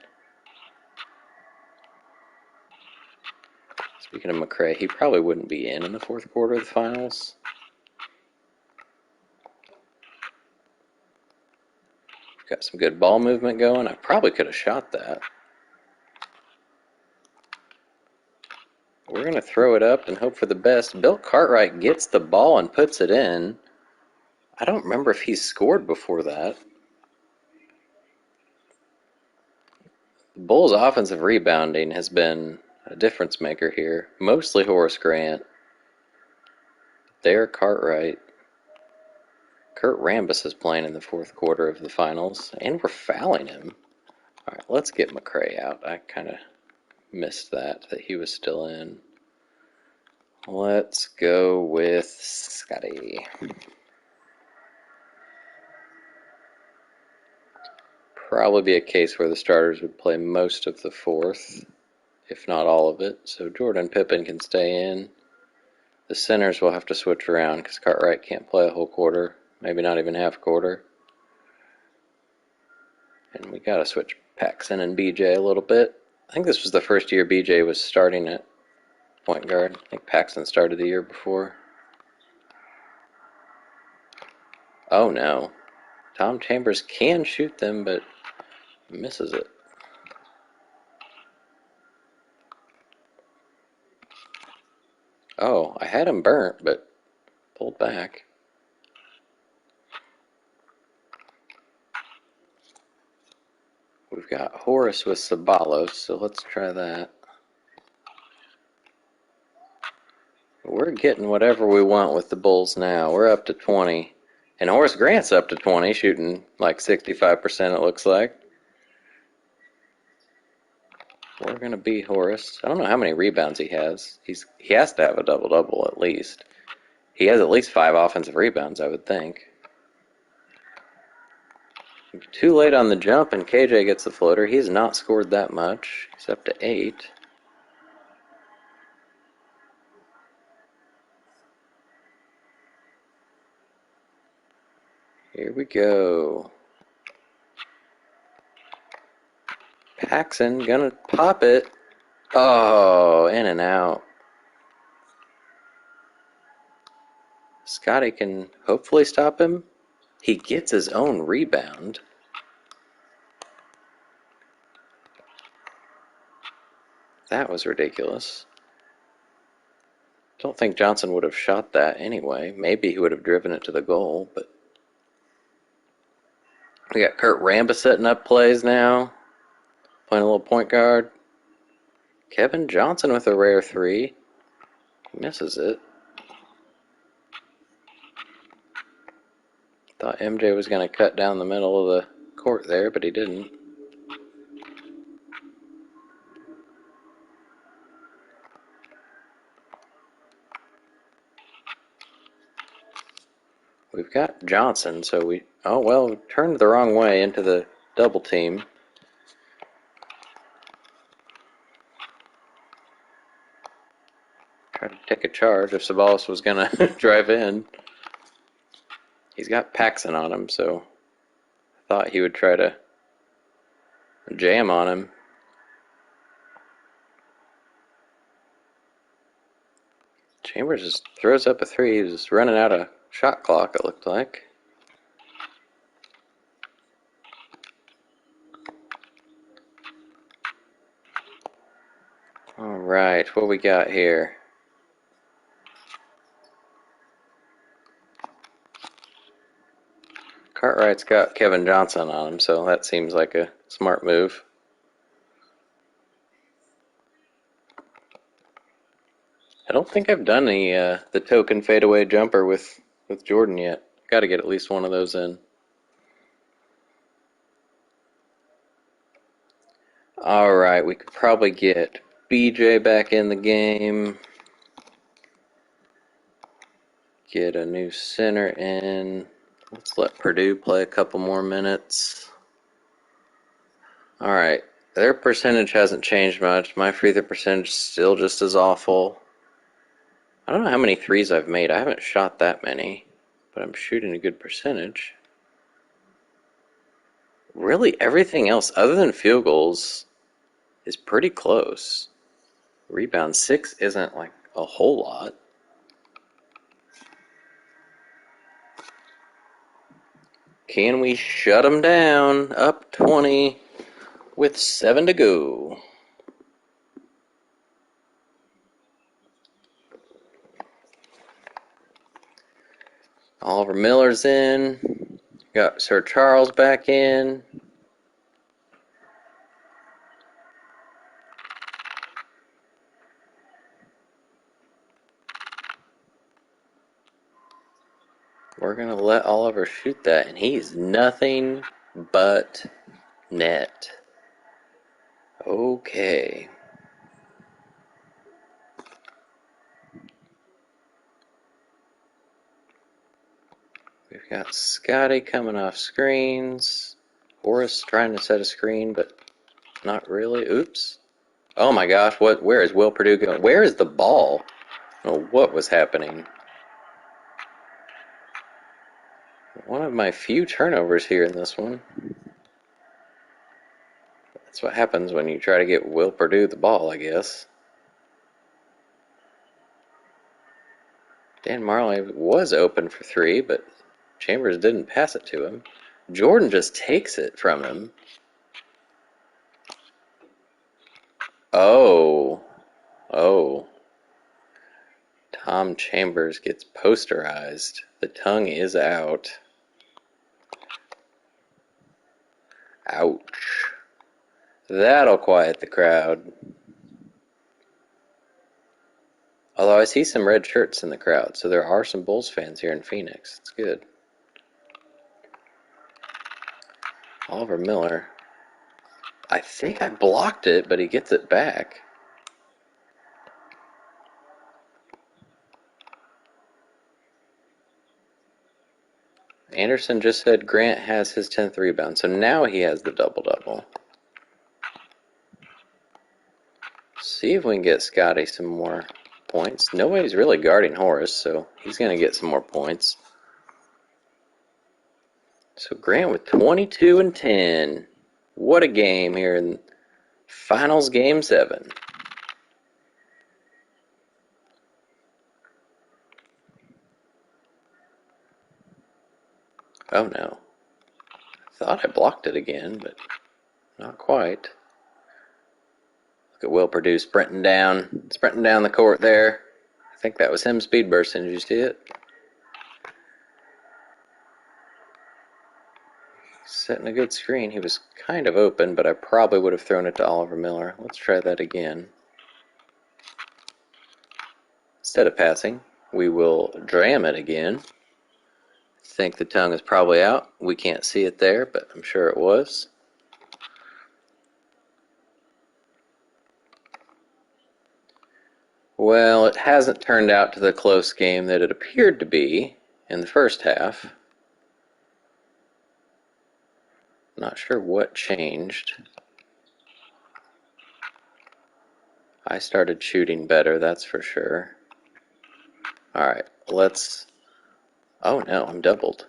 Speaking of McRae, he probably wouldn't be in the fourth quarter of the finals. Got some good ball movement going. I probably could have shot that. We're going to throw it up and hope for the best. Bill Cartwright gets the ball and puts it in. I don't remember if he's scored before that. The Bulls' offensive rebounding has been a difference maker here. Mostly Horace Grant. There, Cartwright. Kurt Rambis is playing in the fourth quarter of the finals, and we're fouling him. All right, let's get McRae out. I kind of missed that he was still in. Let's go with Scotty. Probably be a case where the starters would play most of the fourth, if not all of it, so Jordan Pippen can stay in. The centers will have to switch around because Cartwright can't play a whole quarter, maybe not even half quarter. And we got to switch Paxson and BJ a little bit. I think this was the first year BJ was starting at point guard. I think Paxson started the year before. Oh no. Tom Chambers can shoot them, but misses it. Oh, I had him burnt, but pulled back. We've got Horace with Sabalos, so let's try that. We're getting whatever we want with the Bulls now. We're up to 20. And Horace Grant's up to 20, shooting like 65% it looks like. We're going to beat Horace. I don't know how many rebounds he has. He has to have a double-double at least. He has at least 5 offensive rebounds, I would think. Too late on the jump, and KJ gets the floater. He's not scored that much. He's up to 8. Here we go. Paxson gonna pop it. Oh, in and out. Scotty can hopefully stop him. He gets his own rebound. That was ridiculous. Don't think Johnson would have shot that anyway. Maybe he would have driven it to the goal, but we got Kurt Ramba setting up plays now. Playing a little point guard. Kevin Johnson with a rare 3. Misses it. Thought MJ was going to cut down the middle of the court there, but he didn't. We've got Johnson, so we... Oh, well, we turned the wrong way into the double team. Tried to take a charge if Sabalos was going to drive in. He's got Paxson on him, so I thought he would try to jam on him. Chambers just throws up a 3. He was running out of shot clock, it looked like. All right, what we got here? Cartwright's got Kevin Johnson on him, so that seems like a smart move. I don't think I've done the token fadeaway jumper with Jordan yet. Got to get at least one of those in. All right, we could probably get BJ back in the game. Get a new center in. Let's let Purdue play a couple more minutes. All right, their percentage hasn't changed much. My free throw percentage is still just as awful. I don't know how many threes I've made. I haven't shot that many, but I'm shooting a good percentage. Really, everything else other than field goals is pretty close. Rebound 6 isn't like a whole lot. Can we shut them down? Up 20 with 7 to go. Oliver Miller's in. Got Sir Charles back in. We're going to let Oliver shoot that, and he's nothing but net. Okay. We've got Scotty coming off screens. Horace trying to set a screen, but not really. Oops. Oh my gosh, where is Will Purdue going? Where is the ball? Oh, what was happening? One of my few turnovers here in this one. That's what happens when you try to get Will Perdue the ball, I guess. Dan Marley was open for three, but Chambers didn't pass it to him. Jordan just takes it from him. Oh. Oh. Tom Chambers gets posterized. The tongue is out. Ouch. That'll quiet the crowd. Although I see some red shirts in the crowd, so there are some Bulls fans here in Phoenix. It's good. Oliver Miller. I think I blocked it, but he gets it back. Anderson just said Grant has his 10th rebound, so now he has the double-double. See if we can get Scotty some more points. Nobody's really guarding Horace, so he's going to get some more points. So Grant with 22 and 10. What a game here in Finals Game 7. Oh no. I thought I blocked it again, but not quite. Look at Will Perdue sprinting down the court there. I think that was him speed bursting. Did you see it? Setting a good screen. He was kind of open, but I probably would have thrown it to Oliver Miller. Let's try that again. Instead of passing, we will jam it again. I think the tongue is probably out. We can't see it there, but I'm sure it was. Well, it hasn't turned out to the close game that it appeared to be in the first half. Not sure what changed. I started shooting better, that's for sure. Alright, let's... Oh no, I'm doubled.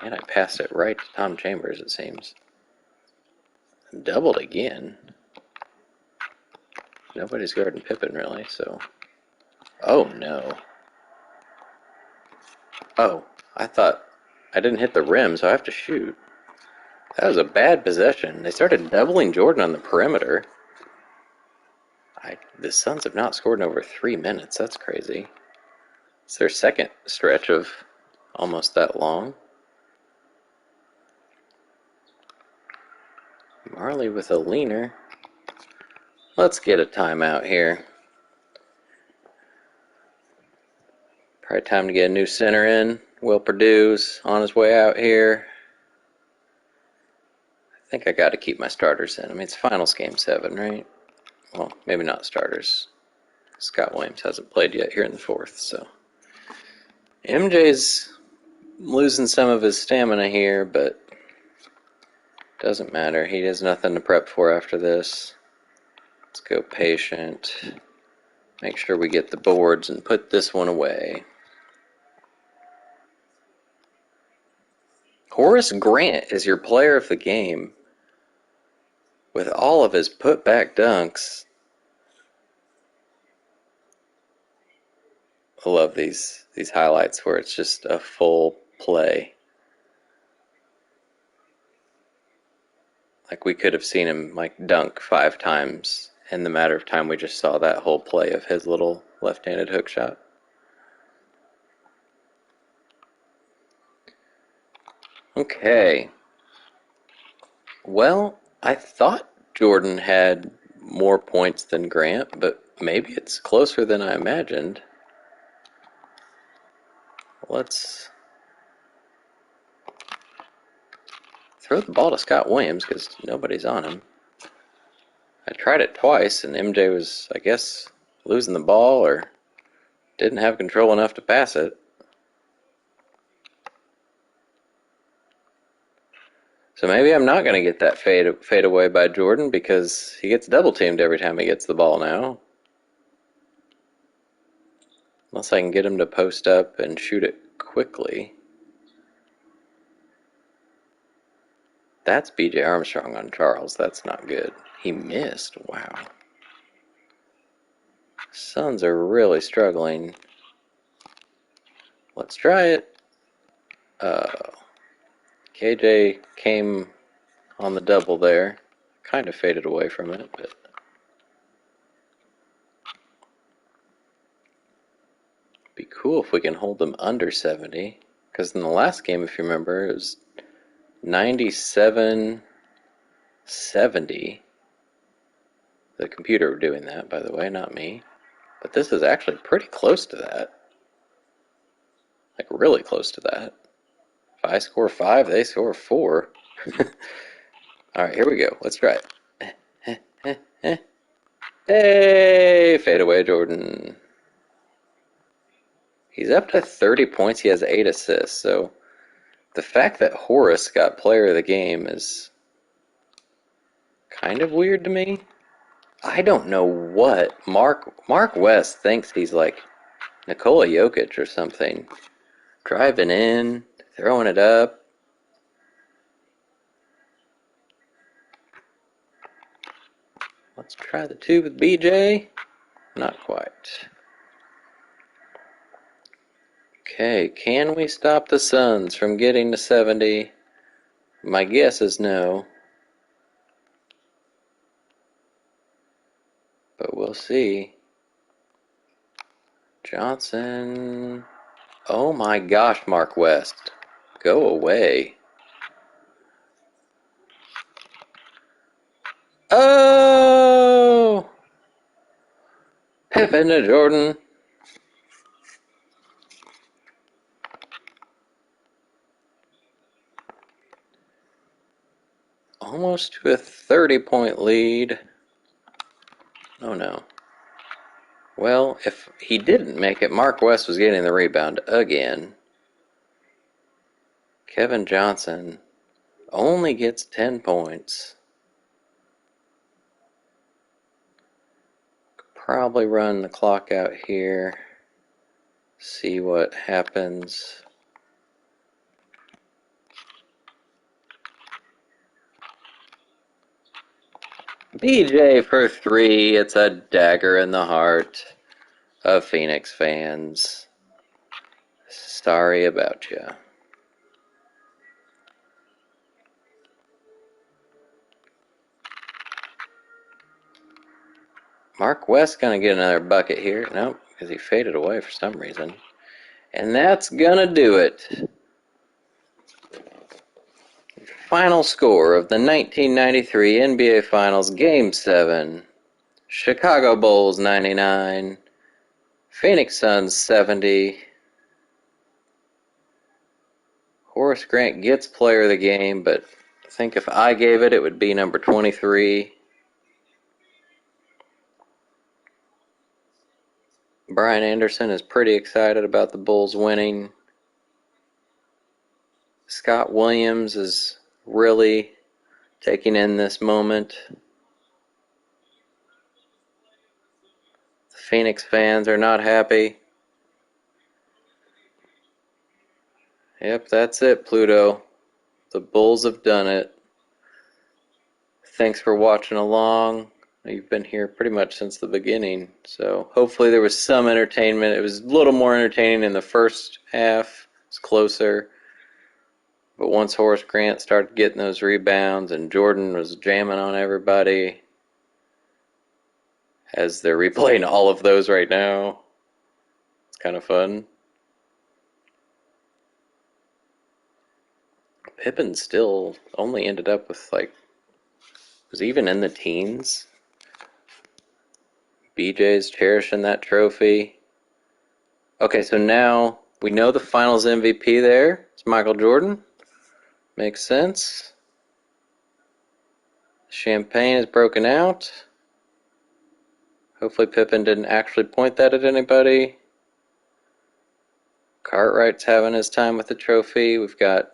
And I passed it right to Tom Chambers, it seems. I'm doubled again. Nobody's guarding Pippen, really, so... Oh no. Oh, I thought I didn't hit the rim, so I have to shoot. That was a bad possession. They started doubling Jordan on the perimeter. The Suns have not scored in over 3 minutes. That's crazy. It's their second stretch of almost that long. Marley with a leaner. Let's get a timeout here. Probably time to get a new center in. Will Perdue's on his way out here. I think I got to keep my starters in. I mean, it's Finals Game 7, right? Well, maybe not starters. Scott Williams hasn't played yet here in the fourth, so. MJ's losing some of his stamina here, but doesn't matter. He has nothing to prep for after this. Let's go patient. Make sure we get the boards and put this one away. Horace Grant is your player of the game with all of his put-back dunks. I love these highlights where it's just a full play. Like we could have seen him like dunk 5 times in the matter of time we just saw that whole play of his little left-handed hook shot. Okay. Well, I thought Jordan had more points than Grant, but maybe it's closer than I imagined. Let's throw the ball to Scott Williams because nobody's on him. I tried it twice, and MJ was, I guess, losing the ball or didn't have control enough to pass it. So maybe I'm not going to get that fade away by Jordan because he gets double teamed every time he gets the ball now. Unless I can get him to post up and shoot it quickly. That's BJ Armstrong on Charles. That's not good. He missed. Wow. Suns are really struggling. Let's try it. KJ came on the double there. Kind of faded away from it, but be cool if we can hold them under 70. Because in the last game, if you remember, it was 97-70. The computer doing that, by the way, not me. But this is actually pretty close to that. Like, really close to that. If I score 5, they score 4. Alright, here we go. Let's try it. Hey! Fade away, Jordan. He's up to 30 points. He has 8 assists. So the fact that Horace got player of the game is kind of weird to me. I don't know what Mark West thinks he's like Nikola Jokic or something. Driving in, throwing it up. Let's try the 2 with BJ. Not quite. Okay, can we stop the Suns from getting to 70? My guess is no. But we'll see. Johnson. Oh my gosh, Mark West. Go away. Oh! Pippen to Jordan. Almost to a 30-point lead. Oh no. Well, if he didn't make it, Mark West was getting the rebound again. Kevin Johnson only gets 10 points. Probably run the clock out here. See what happens. BJ for 3. It's a dagger in the heart of Phoenix fans. Sorry about you. Mark West gonna get another bucket here. Nope, because he faded away for some reason. And that's gonna do it. Final score of the 1993 NBA Finals Game 7. Chicago Bulls 99. Phoenix Suns 70. Horace Grant gets player of the game, but I think if I gave it, it would be number 23. Brian Anderson is pretty excited about the Bulls winning. Scott Williams is really taking in this moment. The Phoenix fans are not happy. Yep, that's it, Pluto. The Bulls have done it. Thanks for watching along. You've been here pretty much since the beginning, so hopefully there was some entertainment. It was a little more entertaining in the first half. It's closer. But once Horace Grant started getting those rebounds and Jordan was jamming on everybody, as they're replaying all of those right now, it's kind of fun. Pippen still only ended up with was even in the teens. BJ's cherishing that trophy. Okay, so now we know the finals MVP there. It's Michael Jordan. Makes sense. Champagne is broken out. Hopefully Pippen didn't actually point that at anybody. Cartwright's having his time with the trophy. We've got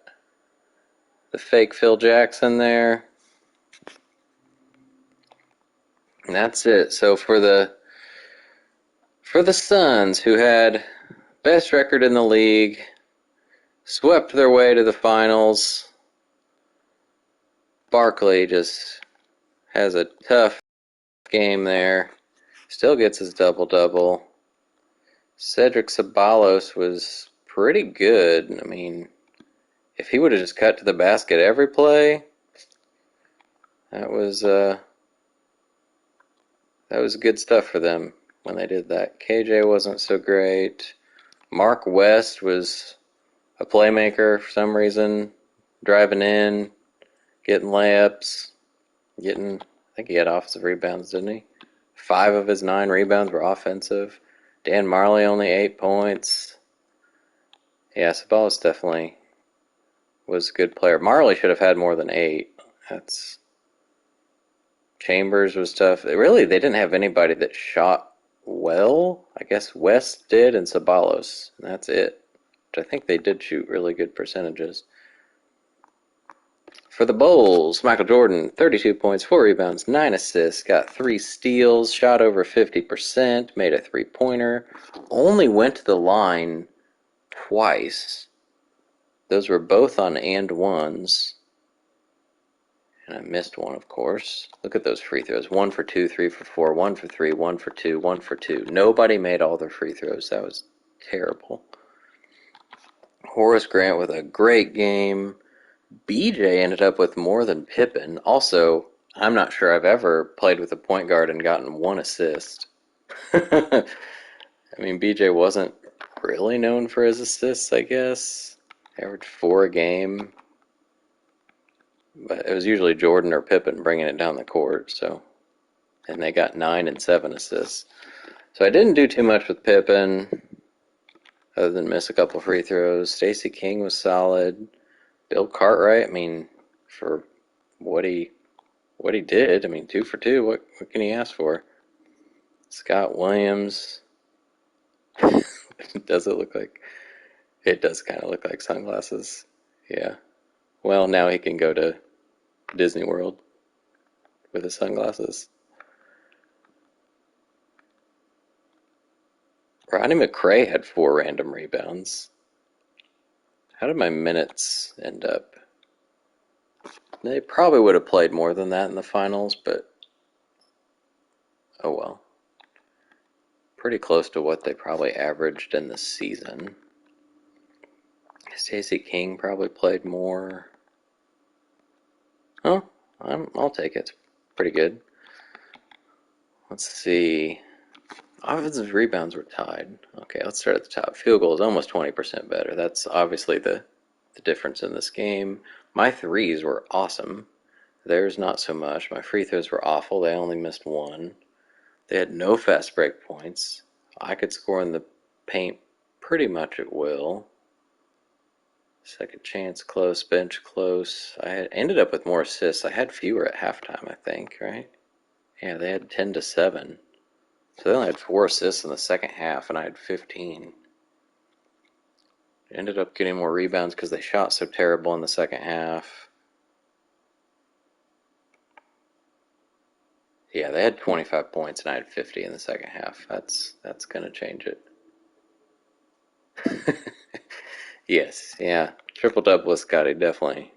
the fake Phil Jackson there. And that's it. So for the Suns, who had best record in the league, swept their way to the finals, Barkley just has a tough game there. Still gets his double-double. Cedric Ceballos was pretty good. I mean, if he would have just cut to the basket every play, that was good stuff for them when they did that. KJ wasn't so great. Mark West was a playmaker for some reason, driving in, getting layups, I think he had offensive rebounds, didn't he? 5 of his 9 rebounds were offensive. Dan Marley only 8 points. Yeah, Sabalas definitely was a good player. Marley should have had more than 8. Chambers was tough. They didn't have anybody that shot well. I guess West did and Sabalos, and that's it. Which I think they did shoot really good percentages. For the Bulls, Michael Jordan, 32 points, 4 rebounds, 9 assists, got 3 steals, shot over 50%, made a three-pointer, only went to the line twice. Those were both on and ones. And I missed one, of course. Look at those free throws. 1 for 2, 3 for 4, 1 for 3, 1 for 2, 1 for 2. Nobody made all their free throws. That was terrible. Horace Grant with a great game. BJ ended up with more than Pippen. Also, I'm not sure I've ever played with a point guard and gotten 1 assist. I mean, BJ wasn't really known for his assists, I guess. Averaged 4 a game. But it was usually Jordan or Pippen bringing it down the court, so. And they got 9 and 7 assists. So I didn't do too much with Pippen, other than miss a couple free throws. Stacey King was solid. Bill Cartwright, I mean, for what he did, I mean, 2 for 2, what can he ask for? Scott Williams, does it look like, it does kind of look like sunglasses, yeah. Well, now he can go to Disney World with his sunglasses. Rodney McRae had 4 random rebounds. How did my minutes end up? They probably would have played more than that in the finals, but oh well. Pretty close to what they probably averaged in the season. Stacey King probably played more. Oh, I'll take it. It's pretty good. Let's see. Offensive rebounds were tied. Okay, let's start at the top. Field goal is almost 20% better. That's obviously the difference in this game. My threes were awesome. Theirs not so much. My free throws were awful. They only missed 1. They had no fast break points. I could score in the paint pretty much at will. Second chance close, bench close. I ended up with more assists. I had fewer at halftime, I think, right? Yeah, they had 10 to 7. So they only had 4 assists in the second half, and I had 15. I ended up getting more rebounds because they shot so terrible in the second half. Yeah, they had 25 points, and I had 50 in the second half. That's gonna change it. Yes, yeah. Triple double with Scotty definitely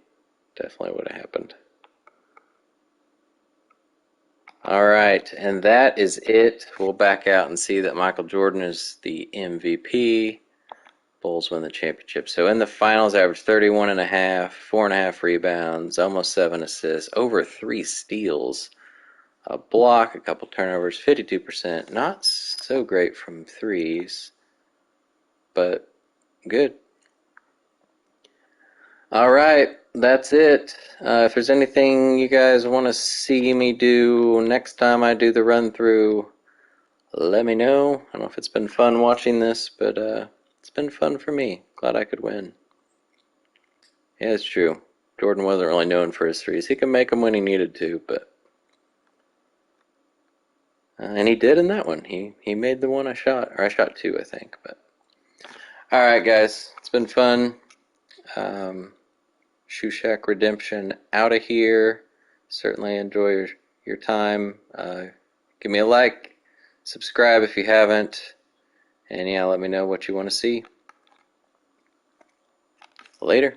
would have happened. Alright, and that is it. We'll back out and see that Michael Jordan is the MVP. Bulls win the championship. So in the finals, averaged 31.5, 4.5 rebounds, almost 7 assists, over 3 steals, a block, a couple turnovers, 52%. Not so great from threes, but good. Alright, that's it. If there's anything you guys want to see me do next time I do the run through, let me know. I don't know if it's been fun watching this, but it's been fun for me. Glad I could win. Yeah, it's true. Jordan wasn't really known for his threes. He could make them when he needed to, but and he did in that one. He made the one I shot, or I shot 2, I think. But all right, guys, it's been fun. Shoe Shack Redemption out of here. Certainly enjoy your time. Give me a like, subscribe if you haven't, and yeah, let me know what you want to see. Later.